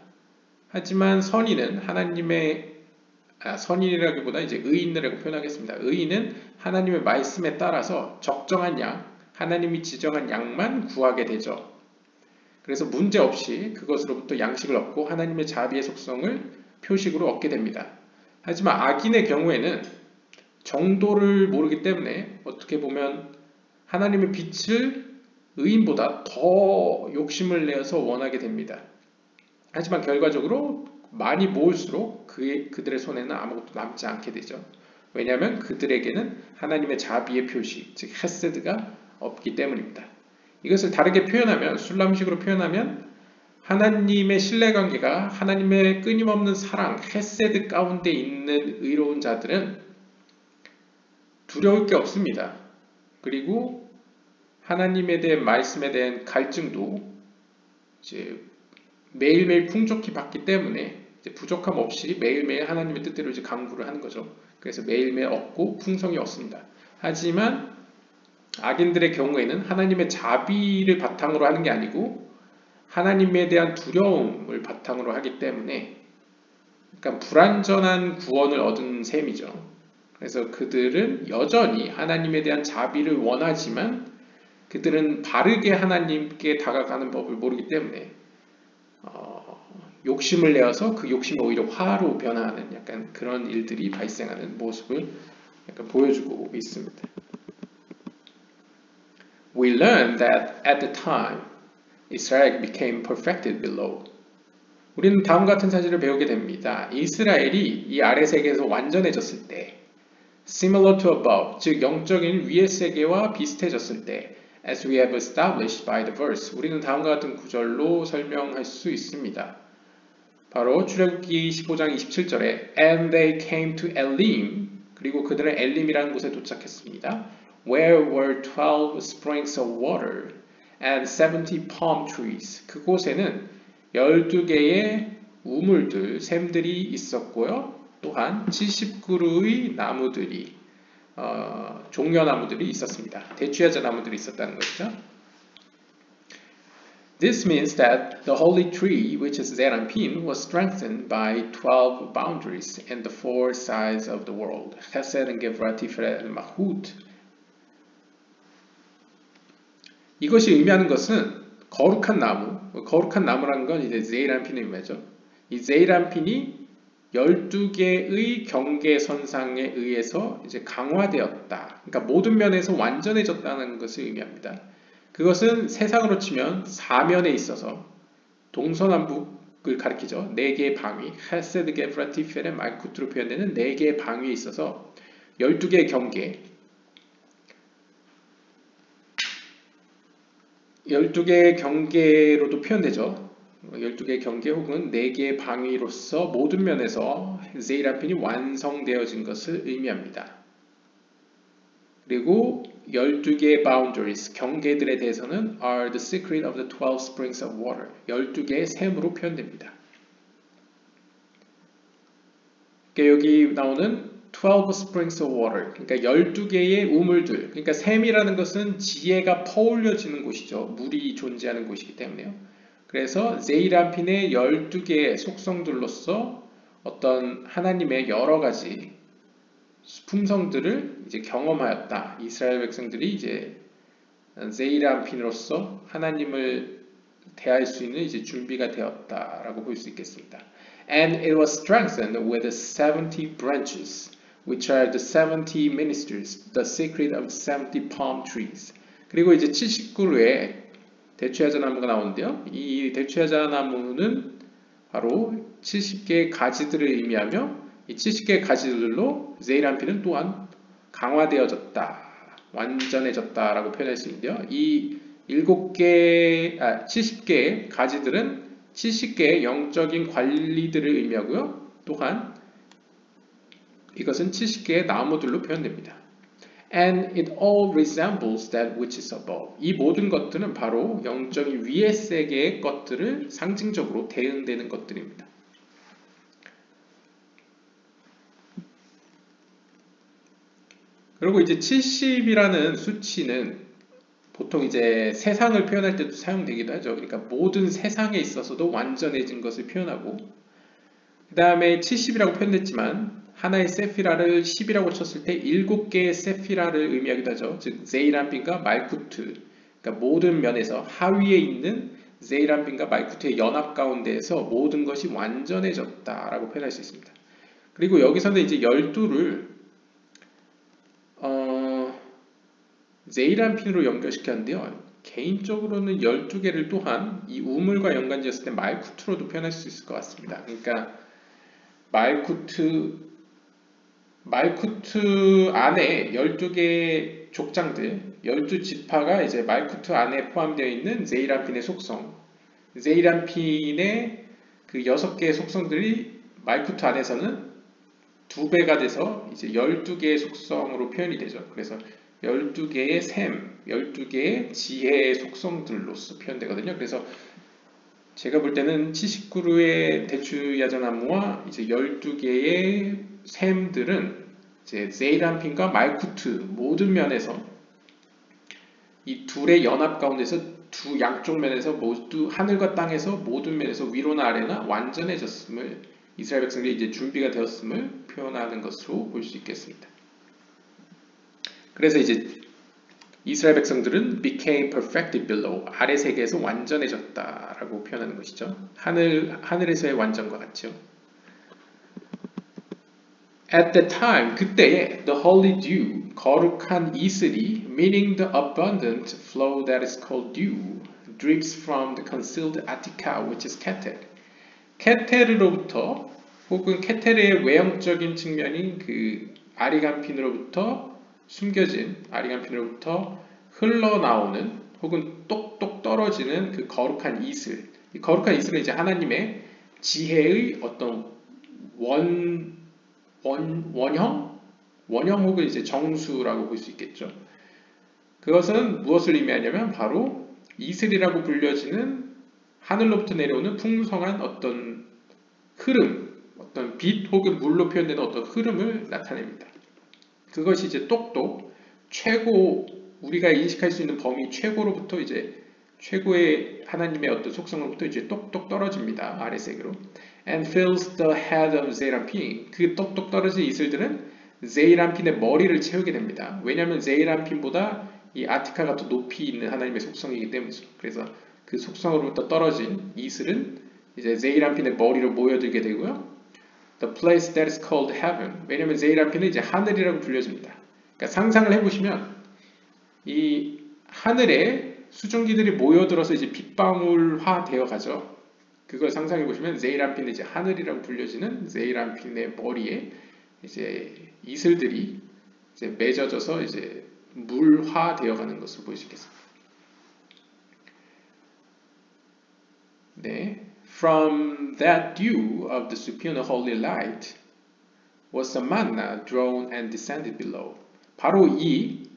하지만 선인은 선인이라기보다 이제 의인이라고 표현하겠습니다. 의인은 하나님의 말씀에 따라서 적정한 양, 하나님이 지정한 양만 구하게 되죠. 그래서 문제없이 그것으로부터 양식을 얻고 하나님의 자비의 속성을 표식으로 얻게 됩니다. 하지만 악인의 경우에는 정도를 모르기 때문에 어떻게 보면 하나님의 빛을 의인보다 더 욕심을 내어서 원하게 됩니다. 하지만 결과적으로 많이 모을수록 그들의 손에는 아무것도 남지 않게 되죠. 왜냐하면 그들에게는 하나님의 자비의 표시, 즉 헤세드가 없기 때문입니다. 이것을 다르게 표현하면, 술람식으로 표현하면 하나님의 신뢰관계가 하나님의 끊임없는 사랑, 헤세드 가운데 있는 의로운 자들은 두려울 게 없습니다. 그리고 하나님에 대한 말씀에 대한 갈증도 이제 매일매일 풍족히 받기 때문에 이제 부족함 없이 매일매일 하나님의 뜻대로 이제 강구를 하는 거죠. 그래서 매일매일 얻고 풍성히 얻습니다. 하지만 악인들의 경우에는 하나님의 자비를 바탕으로 하는 게 아니고 하나님에 대한 두려움을 바탕으로 하기 때문에, 그러니까 불완전한 구원을 얻은 셈이죠. 그래서 그들은 여전히 하나님에 대한 자비를 원하지만 그들은 바르게 하나님께 다가가는 법을 모르기 때문에 욕심을 내어서 그 욕심이 오히려 화로 변화하는 약간 그런 일들이 발생하는 모습을 약간 보여주고 있습니다. We learn that at the time Israel became perfected below. 우리는 다음 같은 사실을 배우게 됩니다. 이스라엘이 이 아래 세계에서 완전해졌을 때, similar to above, 즉 영적인 위의 세계와 비슷해졌을 때, as we have established by the verse, 우리는 다음과 같은 구절로 설명할 수 있습니다. 바로 출애굽기 15장 27절에 And they came to Elim, 그리고 그들은 엘림이라는 곳에 도착했습니다. Where were 12 springs of water and 70 palm trees. 그곳에는 12개의 우물들, 샘들이 있었고요. 또한 70그루의 나무들이, 종려나무들이 있었습니다. 대추야자 나무들이 있었다는 것이죠. This means that the holy tree, which is Zeranpin, was strengthened by 12 boundaries in the four sides of the world. Chesed and Gevurah, Tiferet and Malchut. 이것이 의미하는 것은 거룩한 나무라는 건 이제 제이란핀을 의미하죠. 이 제이란핀이 12개의 경계선상에 의해서 이제 강화되었다. 그러니까 모든 면에서 완전해졌다는 것을 의미합니다. 그것은 세상으로 치면 사면에 있어서 동서남북을 가리키죠. 4개의 방위, 헤세드, 게브라, 티페레, 말쿠트로 표현되는 4개의 방위에 있어서 12개의 경계, 12개의 경계로도 표현되죠. 12개의 경계 혹은 4개의 방위로서 모든 면에서 제이란핀이 완성되어진 것을 의미합니다. 그리고 12개의 boundaries, 경계들에 대해서는 are the secret of the 12 springs of water, 12개의 샘으로 표현됩니다. 여기 나오는 12 springs of water. 그러니까 12개의 우물들. 그러니까 샘이라는 것은 지혜가 퍼올려지는 곳이죠. 물이 존재하는 곳이기 때문에요. 그래서 제이란핀의 12개의 속성들로서 어떤 하나님의 여러 가지 품성들을 이제 경험하였다. 이스라엘 백성들이 이제 제이란핀으로서 하나님을 대할 수 있는 이제 준비가 되었다라고 볼 수 있겠습니다. And it was strengthened with 70 branches, which are the 70 ministers, the secret of 70 palm trees. 그리고 이제 79루에 대추야자 나무가 나오는데요. 이 대추야자 나무는 바로 70개의 가지들을 의미하며 이 70개의 가지들로 제이란핀은 또한 강화되어졌다, 완전해졌다라고 표현할 수 있는데요. 이 70개의 가지들은 70개의 영적인 관리들을 의미하고요. 또한 이것은 70개의 나무들로 표현됩니다. And it all resembles that which is above. 이 모든 것들은 바로 영적인 위의 세계의 것들을 상징적으로 대응되는 것들입니다. 그리고 이제 70이라는 수치는 보통 이제 세상을 표현할 때도 사용되기도 하죠. 그러니까 모든 세상에 있어서도 완전해진 것을 표현하고, 그 다음에 70이라고 표현됐지만 하나의 세피라를 10이라고 쳤을 때 7개의 세피라를 의미하기도 하죠. 즉 제이란핀과 말쿠트, 그러니까 모든 면에서 하위에 있는 제이란핀과 말쿠트의 연합 가운데에서 모든 것이 완전해졌다라고 표현할 수 있습니다. 그리고 여기서는 이제 12를 제이란핀으로 연결시켰는데요. 개인적으로는 12개를 또한 이 우물과 연관지었을 때 말쿠트로도 표현할 수 있을 것 같습니다. 그러니까 말쿠트 안에 12개의 족장들, 12지파가 이제 말쿠트 안에 포함되어 있는 제이란핀의 속성, 제이란핀의 그 6개의 속성들이 말쿠트 안에서는 2배가 돼서 이제 12개의 속성으로 표현이 되죠. 그래서 12개의 샘, 12개의 지혜의 속성들로서 표현되거든요. 그래서 제가 볼 때는 79루의 대추야자나무와 이제 12개의 샘들은 이제 제이란핀과 말쿠트 모든 면에서 이 둘의 연합 가운데서 두 양쪽 면에서 모두 하늘과 땅에서 모든 면에서 위로나 아래나 완전해졌음을, 이스라엘 백성들이 이제 준비가 되었음을 표현하는 것으로 볼 수 있겠습니다. 그래서 이제 이스라엘 백성들은 became perfected below, 아래 세계에서 완전해졌다라고 표현하는 것이죠. 하늘에서의 완전과 같죠. At that time, 그때에 the holy dew, 거룩한 이슬이, meaning the abundant flow that is called dew, drips from the concealed Attika, which is Keter. 케테르로부터 혹은 케테르의 외형적인 측면인 그 아리간핀으로부터 숨겨진, 아리간핀으로부터 흘러나오는 혹은 똑똑 떨어지는 그 거룩한 이슬. 이 거룩한 이슬은 이제 하나님의 지혜의 어떤 원형 혹은 이제 정수라고 볼 수 있겠죠. 그것은 무엇을 의미하냐면 바로 이슬이라고 불려지는 하늘로부터 내려오는 풍성한 어떤 흐름, 어떤 빛 혹은 물로 표현되는 어떤 흐름을 나타냅니다. 그것이 이제 똑똑, 최고, 우리가 인식할 수 있는 범위 최고로부터 이제 최고의 하나님의 어떤 속성으로부터 이제 똑똑 떨어집니다. 아래색으로. And fills the head of 제이란핀. 그 똑똑 떨어진 이슬들은 제이란핀의 머리를 채우게 됩니다. 왜냐하면 제이란핀보다 이 아티카가 더 높이 있는 하나님의 속성이기 때문이죠. 그래서 그 속성으로부터 떨어진 이슬은 이제 제이란핀의 머리로 모여들게 되고요. The place that is called heaven. 왜냐하면 제이란핀은 이제 하늘이라고 불려집니다. 그러니까 상상을 해보시면 이 하늘에 수증기들이 모여들어서 이제 빗방울화 되어 가죠. 그걸 상상해 보시면 제이란핀은 이제 하늘이라고 불려지는 제이란핀의 머리에 이제 이슬들이 이제 맺어져서 이제 물화 되어 가는 것으로 볼 수 있겠습니다. 네. From that dew of the supernal holy light was a manna drawn and descended below. 바로 이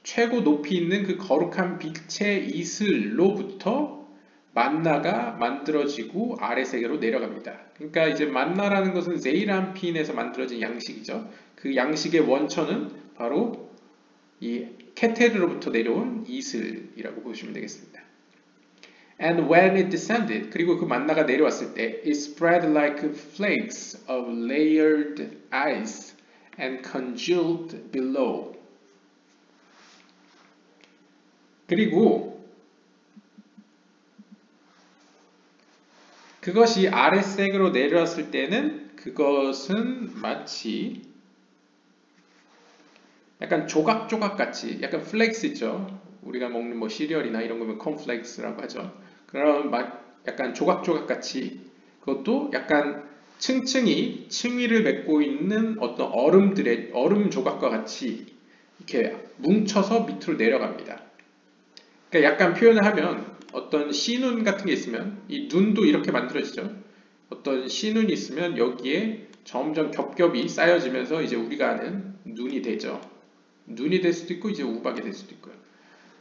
최고 높이 있는 그 거룩한 빛의 이슬로부터 만나가 만들어지고 아래 세계로 내려갑니다. 그러니까 이제 만나라는 것은 세이란핀에서 만들어진 양식이죠. 그 양식의 원천은 바로 이 케테르로부터 내려온 이슬이라고 보시면 되겠습니다. And when it descended, 그리고 그 만나가 내려왔을 때, it spread like flakes of layered ice and congealed below. 그리고 그것이 아랫색으로 내려왔을 때는 그것은 마치 약간 조각조각 같이, 약간 플렉스 있죠. 우리가 먹는 뭐 시리얼이나 이런 거면 콘플렉스라고 하죠. 그런 약간 조각조각 같이, 그것도 약간 층층이 층위를 맺고 있는 어떤 얼음 조각과 같이 이렇게 뭉쳐서 밑으로 내려갑니다. 그러니까 약간 표현을 하면 어떤 씨눈 같은 게 있으면 이 눈도 이렇게 만들어지죠. 어떤 씨눈이 있으면 여기에 점점 겹겹이 쌓여지면서 이제 우리가 아는 눈이 되죠. 눈이 될 수도 있고 이제 우박이 될 수도 있고요.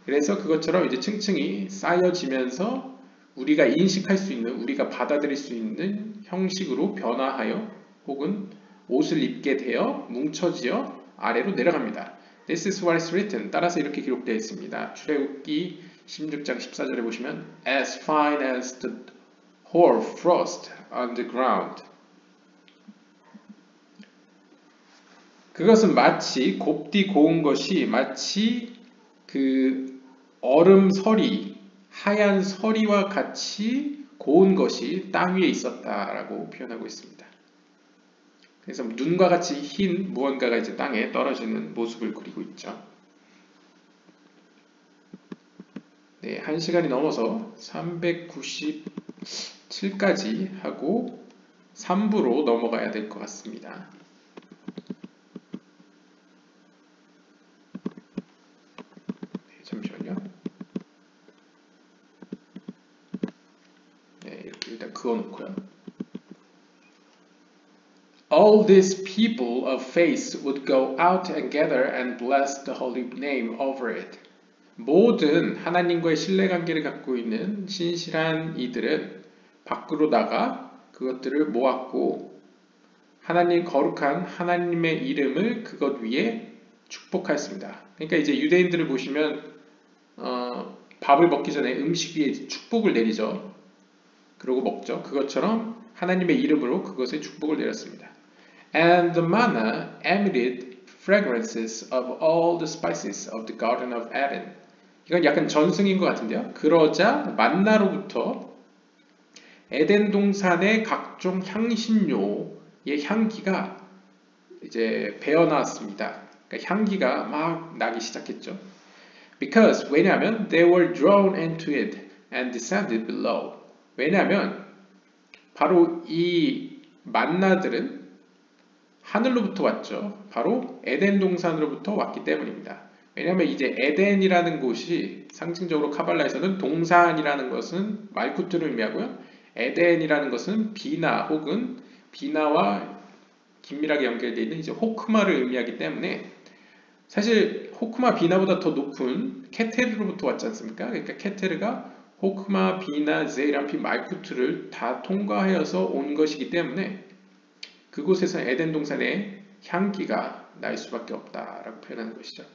그래서 그것처럼 이제 층층이 쌓여지면서 우리가 인식할 수 있는, 우리가 받아들일 수 있는 형식으로 변화하여 혹은 옷을 입게 되어 뭉쳐지어 아래로 내려갑니다. This is what is written. 따라서 이렇게 기록되어 있습니다. 출애굽기 16장 14절에 보시면 As fine as the hoar frost on the ground. 그것은 마치 곱디 고운 것이 마치 그 얼음 서리, 하얀 서리와 같이 고운 것이 땅 위에 있었다라고 표현하고 있습니다. 그래서 눈과 같이 흰 무언가가 이제 땅에 떨어지는 모습을 그리고 있죠. 네, 1시간이 넘어서 397까지 하고 3부로 넘어가야 될 것 같습니다. 네, 잠시만요. 네, 이렇게 일단 그어놓고요. All these people of faith would go out and gather and bless the holy name over it. 모든 하나님과의 신뢰관계를 갖고 있는 신실한 이들은 밖으로 나가 그것들을 모았고 하나님 거룩한 하나님의 이름을 그것 위에 축복하였습니다. 그러니까 이제 유대인들을 보시면 밥을 먹기 전에 음식 위에 축복을 내리죠. 그러고 먹죠. 그것처럼 하나님의 이름으로 그것에 축복을 내렸습니다. And the manna emitted fragrances of all the spices of the Garden of Eden. 이건 약간 전승인 것 같은데요. 그러자 만나로부터 에덴 동산의 각종 향신료의 향기가 이제 배어나왔습니다. 그러니까 향기가 막 나기 시작했죠. Because 왜냐하면 they were drawn into it and descended below. 왜냐하면 바로 이 만나들은 하늘로부터 왔죠. 바로 에덴 동산으로부터 왔기 때문입니다. 왜냐하면 이제 에덴이라는 곳이 상징적으로 카발라에서는 동산이라는 것은 말쿠트를 의미하고요. 에덴이라는 것은 비나 혹은 비나와 긴밀하게 연결되어 있는 이제 호크마를 의미하기 때문에 사실 호크마 비나보다 더 높은 케테르로부터 왔지 않습니까? 그러니까 케테르가 호크마 비나 제이란핀 말쿠트를 다 통과하여서 온 것이기 때문에 그곳에서 에덴 동산의 향기가 날 수밖에 없다라고 표현하는 것이죠.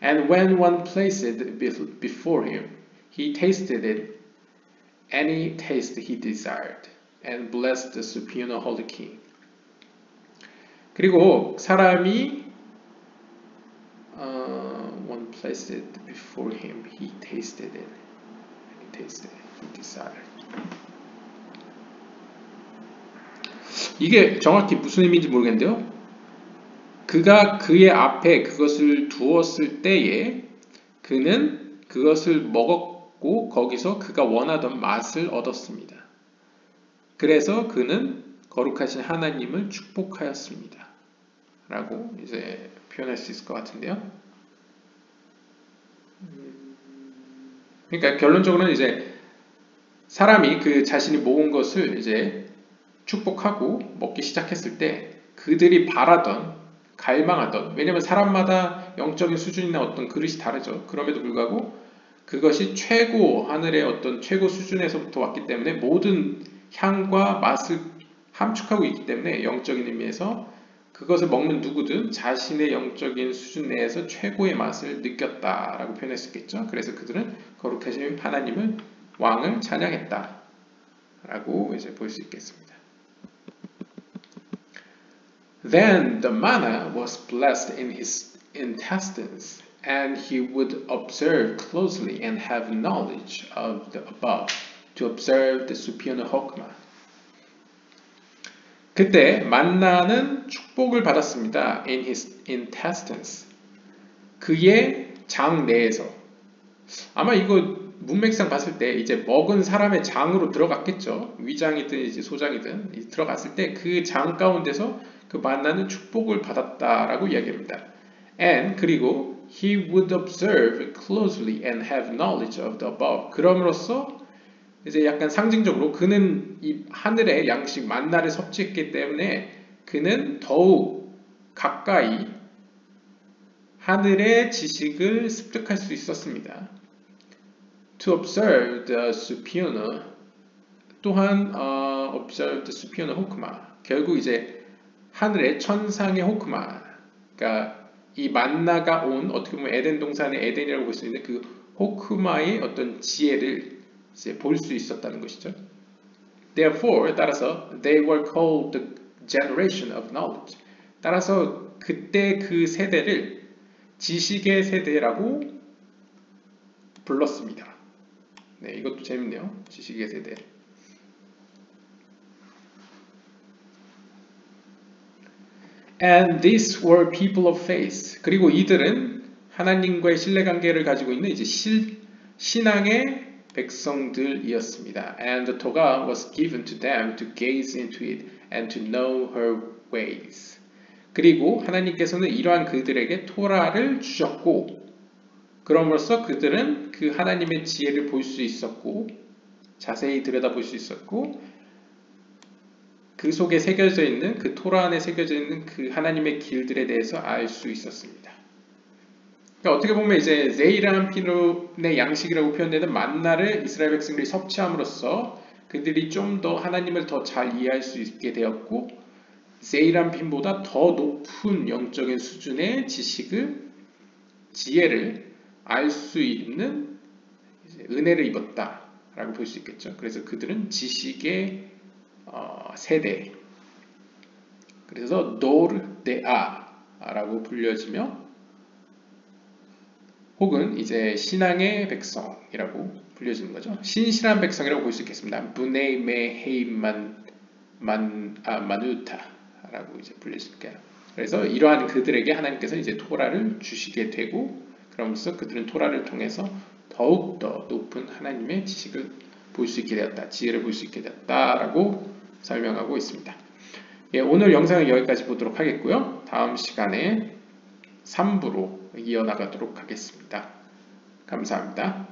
And when one placed it before him, he tasted it, any taste he desired, and blessed the superior holy king. 그리고 사람이 one placed it before him, he tasted it, any taste he desired. 이게 정확히 무슨 의미인지 모르겠는데요. 그가 그의 앞에 그것을 두었을 때에 그는 그것을 먹었고 거기서 그가 원하던 맛을 얻었습니다. 그래서 그는 거룩하신 하나님을 축복하였습니다. 라고 이제 표현할 수 있을 것 같은데요. 그러니까 결론적으로는 이제 사람이 그 자신이 모은 것을 이제 축복하고 먹기 시작했을 때 그들이 바라던 갈망하던 왜냐하면 사람마다 영적인 수준이나 어떤 그릇이 다르죠. 그럼에도 불구하고 그것이 최고 하늘의 어떤 최고 수준에서부터 왔기 때문에 모든 향과 맛을 함축하고 있기 때문에 영적인 의미에서 그것을 먹는 누구든 자신의 영적인 수준 내에서 최고의 맛을 느꼈다라고 표현했었겠죠. 그래서 그들은 거룩하신 하나님을 왕을 찬양했다라고 이제 볼 수 있겠습니다. Then the manna was blessed in his intestines, and he would observe closely and have knowledge of the above, to observe the superior hokmah. 그때 만나는 축복을 받았습니다. In his intestines. 그의 장 내에서. 아마 이거 문맥상 봤을 때 이제 먹은 사람의 장으로 들어갔겠죠. 위장이든 이제 소장이든 들어갔을 때 그 장 가운데서 그 만나는 축복을 받았다라고 이야기합니다. And 그리고 he would observe closely and have knowledge of the above. 그럼으로써 이제 약간 상징적으로 그는 이 하늘의 양식 만나를 섭취했기 때문에 그는 더욱 가까이 하늘의 지식을 습득할 수 있었습니다. To observe the superior 또한 observe the superior hokmah 결국 이제 하늘의 천상의 호크마 그러니까 이 만나가 온 어떻게 보면 에덴 동산의 에덴이라고 볼 수 있는 그 호크마의 어떤 지혜를 이제 볼 수 있었다는 것이죠. Therefore 따라서 they were called the generation of knowledge 따라서 그때 그 세대를 지식의 세대라고 불렀습니다. 네, 이것도 재밌네요. 지식의 세대. And these were people of faith. 그리고 이들은 하나님과의 신뢰관계를 가지고 있는 이제 신앙의 백성들이었습니다. And the Torah was given to them to gaze into it and to know her ways. 그리고 하나님께서는 이러한 그들에게 토라를 주셨고 그럼으로써 그들은 그 하나님의 지혜를 볼 수 있었고 자세히 들여다볼 수 있었고 그 속에 새겨져 있는 그 토라 안에 새겨져 있는 그 하나님의 길들에 대해서 알 수 있었습니다. 그러니까 어떻게 보면 이제 제이람 피론의 양식이라고 표현되는 만나를 이스라엘 백성들이 섭취함으로써 그들이 좀 더 하나님을 더 잘 이해할 수 있게 되었고 제이람 핀보다 더 높은 영적인 수준의 지혜를 알 수 있는 은혜를 입었다라고 볼 수 있겠죠. 그래서 그들은 지식의 세대 그래서 도르데아라고 불려지며 혹은 이제 신앙의 백성이라고 불려지는 거죠. 신실한 백성이라고 볼 수 있겠습니다. 부네이 메헤이만 마누타라고 이제 불려질게요. 그래서 이러한 그들에게 하나님께서 이제 토라를 주시게 되고 그러면서 그들은 토라를 통해서 더욱더 높은 하나님의 지식을 볼 수 있게 되었다. 지혜를 볼 수 있게 되었다라고 설명하고 있습니다. 예, 오늘 영상은 여기까지 보도록 하겠고요. 다음 시간에 3부로 이어나가도록 하겠습니다. 감사합니다.